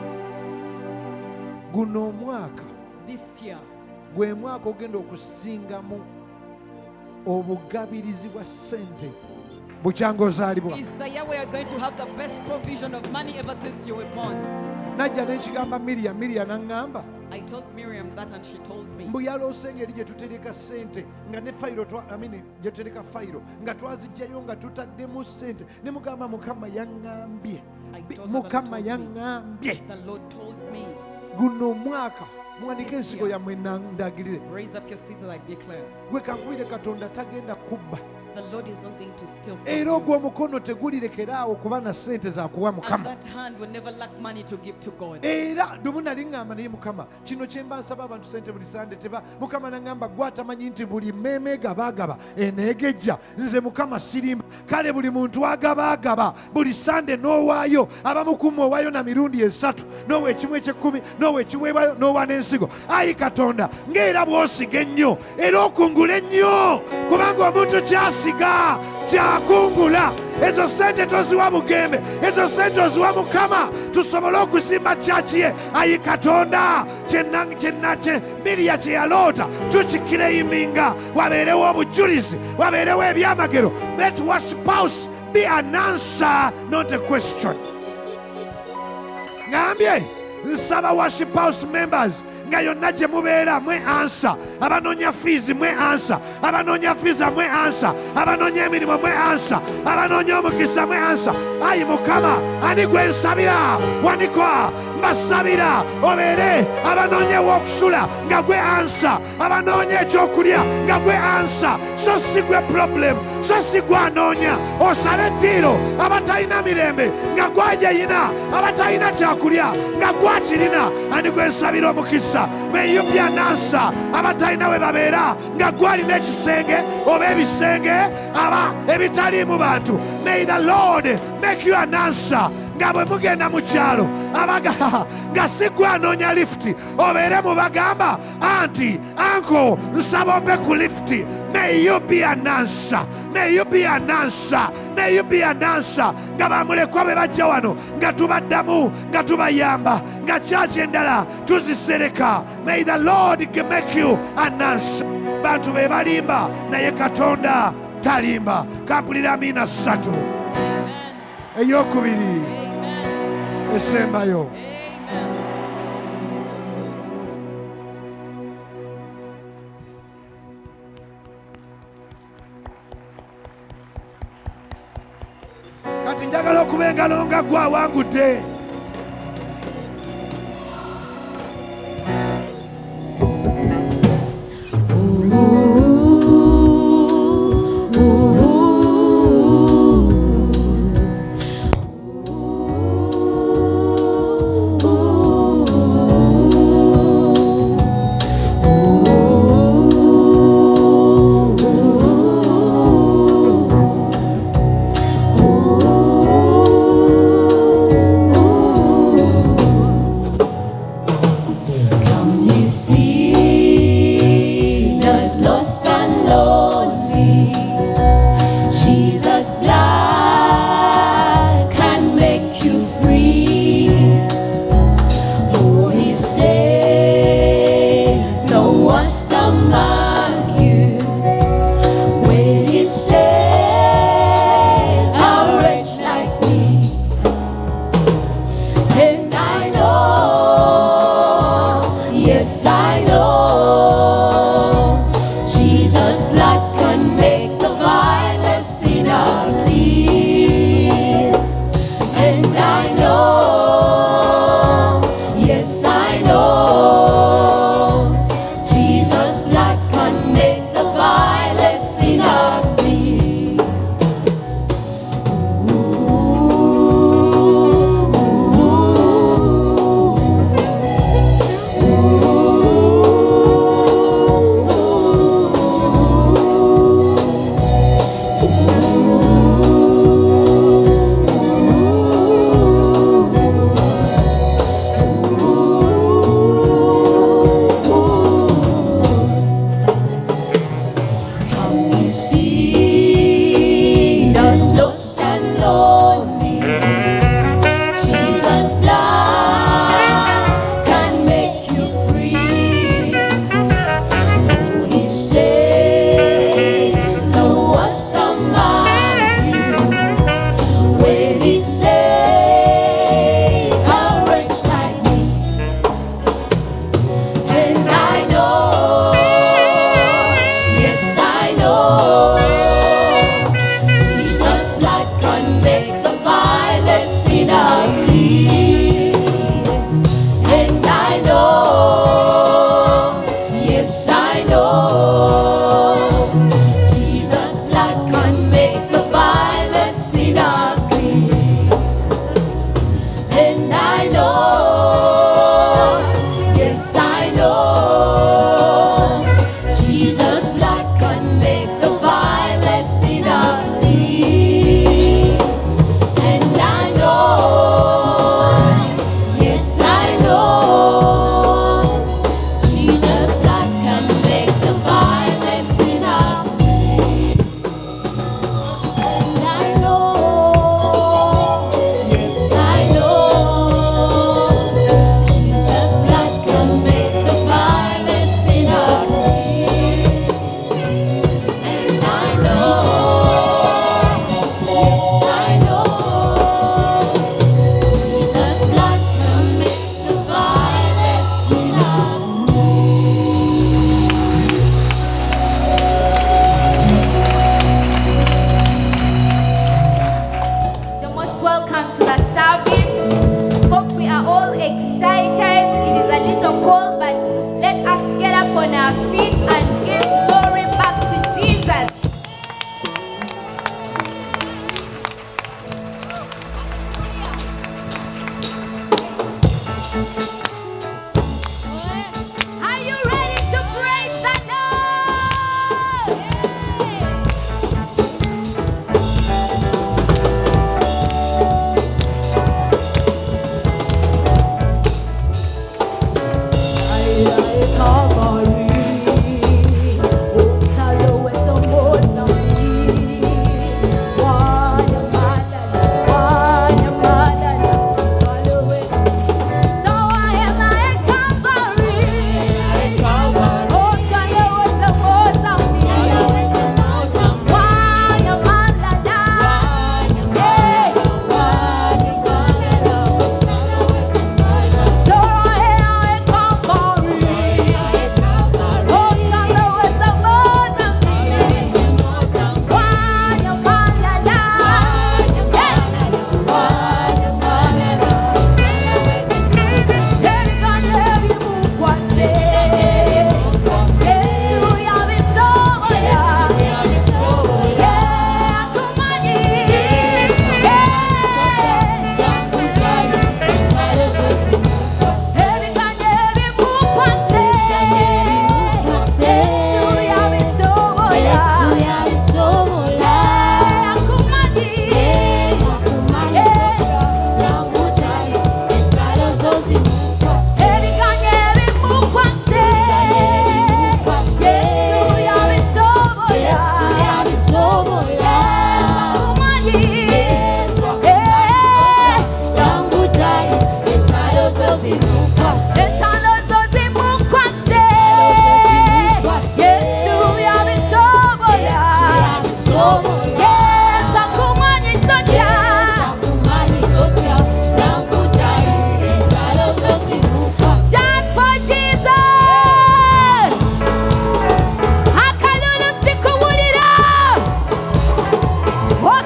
guno omwaka This year gwe mwaka ogenda okusingamu obugabirizi bwa ssente bukyanga ozaalibwa. is the year we are going to have the best provision of money ever since you were born. Najja n'ekigamba Miriya n'aŋŋamba I told Miriam that and she told me. mbu yaloose engeri gye tutereka ssente nga ne fayiro gye tutereka fayiro nga twaziggyayo nga tutaddemu ssente ne mugamba Mukama yaŋŋambye, I told her that Mukama told me. yaŋŋambye The Lord told me. guno omwaka muwanike This ensigo year. yammwe nandagirire. Raise up your seeds as I declare. Gwe kankubire Katonda tagenda kubba, the Lord is not going to steal from era you. ogwo omukono tegulirekeraawo kuba na ssente za kuwa And Mukama. that hand will never lack money to give to God. Era lumu nali ŋŋamba naye Mukama kino kye mba nsaba abantu ssente buli sande teba Mukama naŋŋamba gwe atamanyi nti buli mmeeme gabaagaba eneegejja nze Mukama sirimba kale buli muntu agabaagaba buli sande n'owaayo abamukumu owaayo na mirundi 3 n'owa ekimu eky'ekkumi n'owa ekiweebwayo n'owa n'ensigo. Ayi Katonda ng'era bw'osiga ennyo era okungula ennyo kubanga omuntu kyasiga kyakungula. Ezo sente toziwa Bugembe, ezo sente oziwa Mukama tusobole okuzimba kyaki ye. Ayi Katonda Miriya kye yaloota tukikireyiminga, wabeerewo obujulizi, wabeerewo ebyamagero. Let worship house be an answer, not a question. Ngambye nsaba worship house members nga yonna gye mubeera mwe ansa, abanoonya fiizi mwe ansa, abanoonya fiiza mwe ansa, abanoonya emirimu mwe ansa, abanoonya omukisa mwe ansa. Ayi Mukama ani gwe nsabira, wanikwa mbasabira obeere abanoonya ew'okusula nga gwe ansa, abanoonya ekyokulya nga gwe ansa. So si gwe problem, so si gwe anoonya. Osale eddiiro abatalina mirembe nga gwajeyina, abatalina kyakulya nga gwakirina. Ani gwe nsabira omukisa. May you be an answer. Abatalina we babeera nga gwalina ekisenge oba ebisenge aba ebitaliimu bantu. May the Lord make you an answer. Nga bwe mugenda mu kyalo nga si gwe anoonya lifuti obeere mu bagamba anti anko nsaba ompe ku lifuti. May you be an answer. May you be an answer. May you be an answer. Nga bamulekwa be bajja wano nga tubaddamu nga tubayamba nga kyaki endala tuzisereka. May the Lord make you an answer. Bantu be balimba naye Katonda talimba. Kampulira amina 3 eyokubiri esembayo. Kati njagala okuba engalo nga gwe awangudde.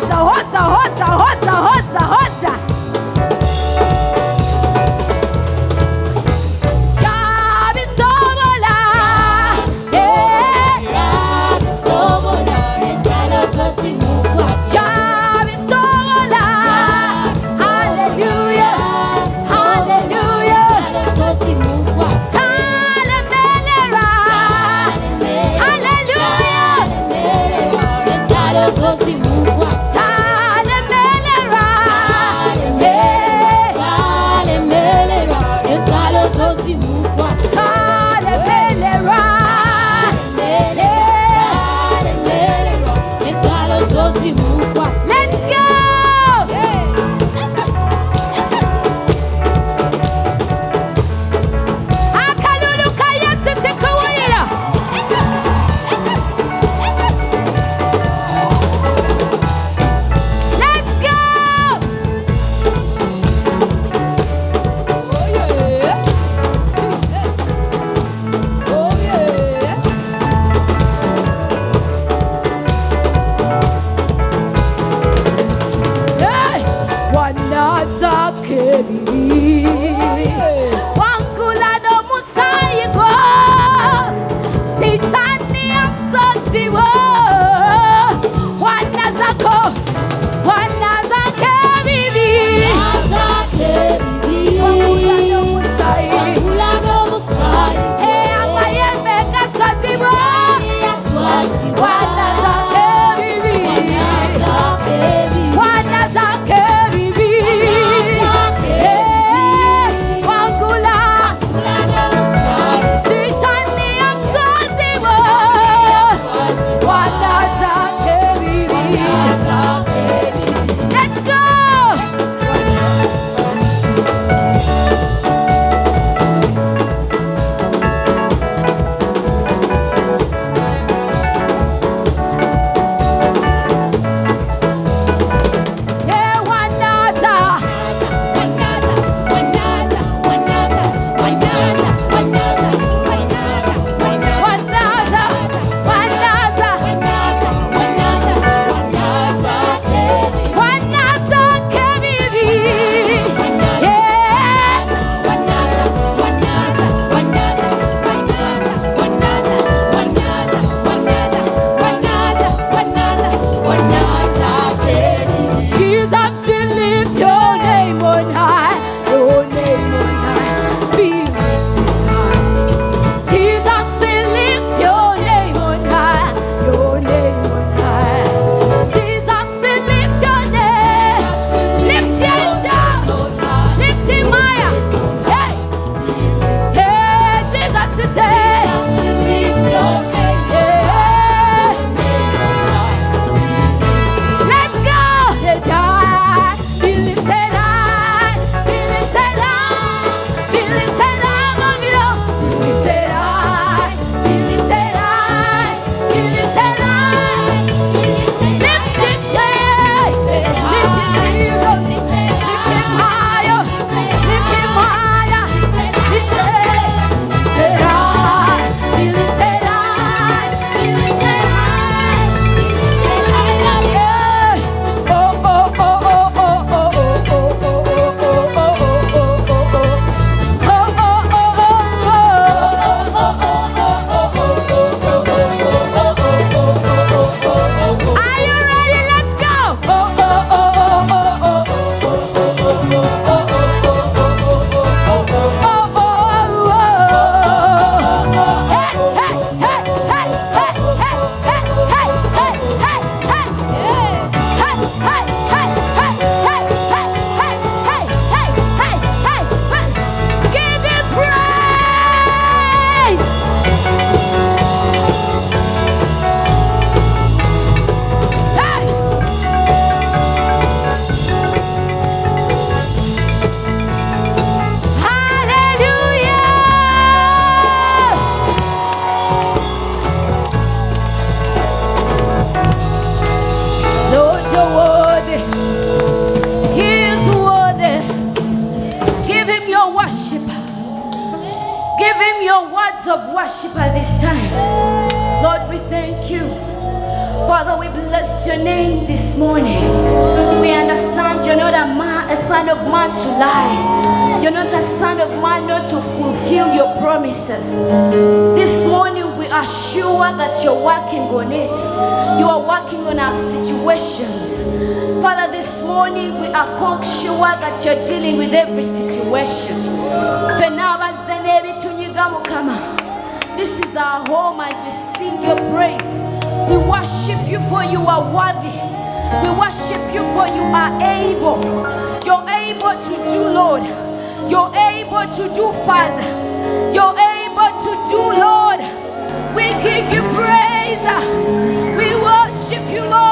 hoza. of worship at this time. Lord, we thank you. Father, we bless your name this morning. son of man to lie. You're not a son of man not to fulfill your promises. This morning we are sure that you're working on it. You are working on our situations. Father, this morning we are sure that you're dealing with every situation. This is our home and we sing your praise. We worship you for you are worthy. We worship you for you are able. You're able to do, Lord. You're able to do, Father. You're able to do, Lord. We give you praise. We worship you, Lord.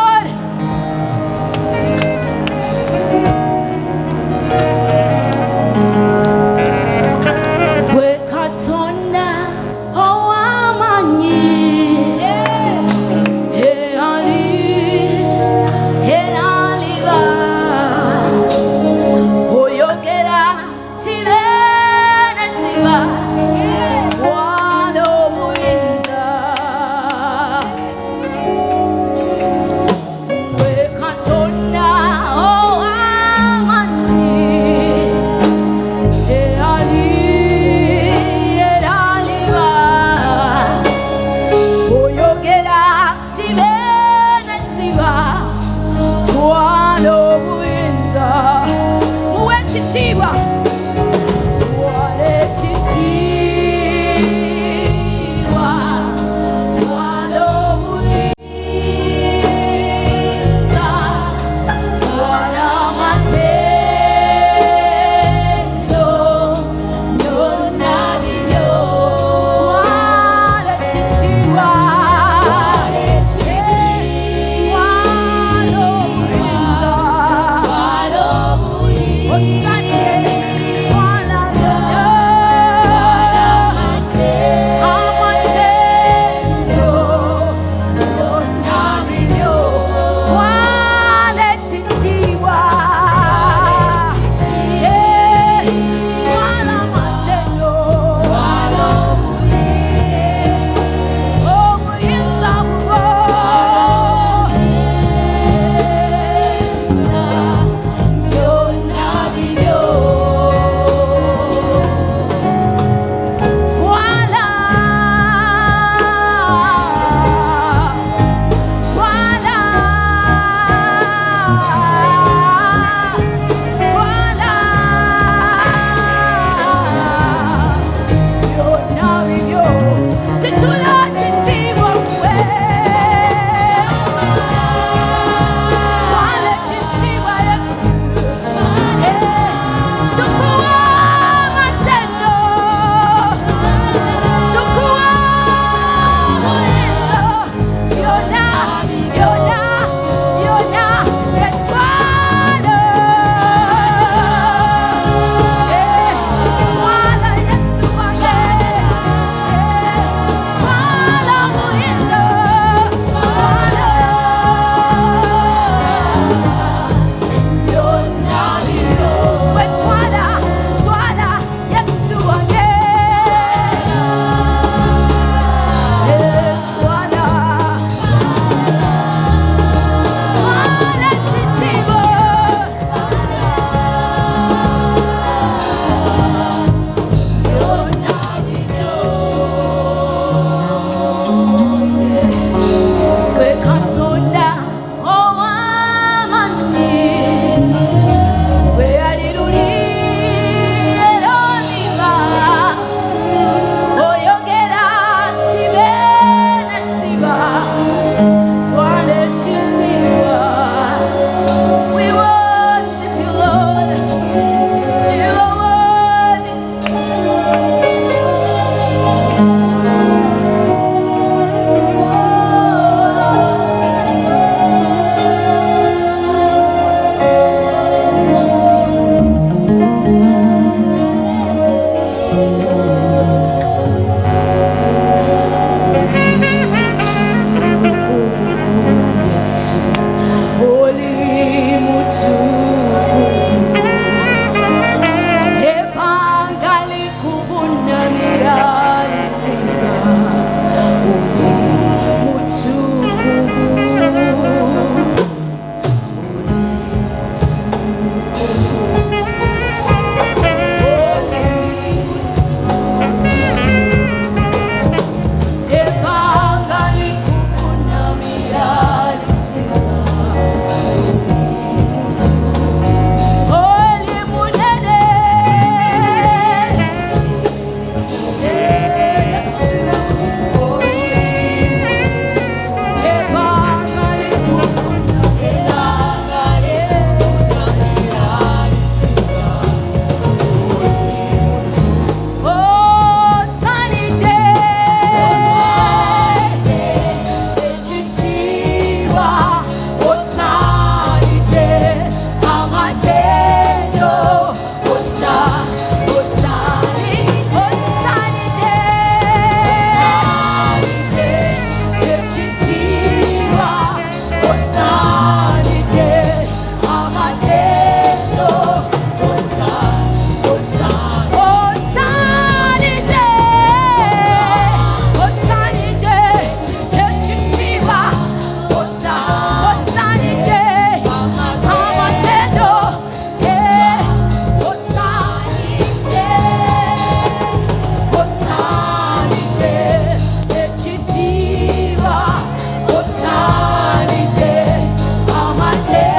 Tell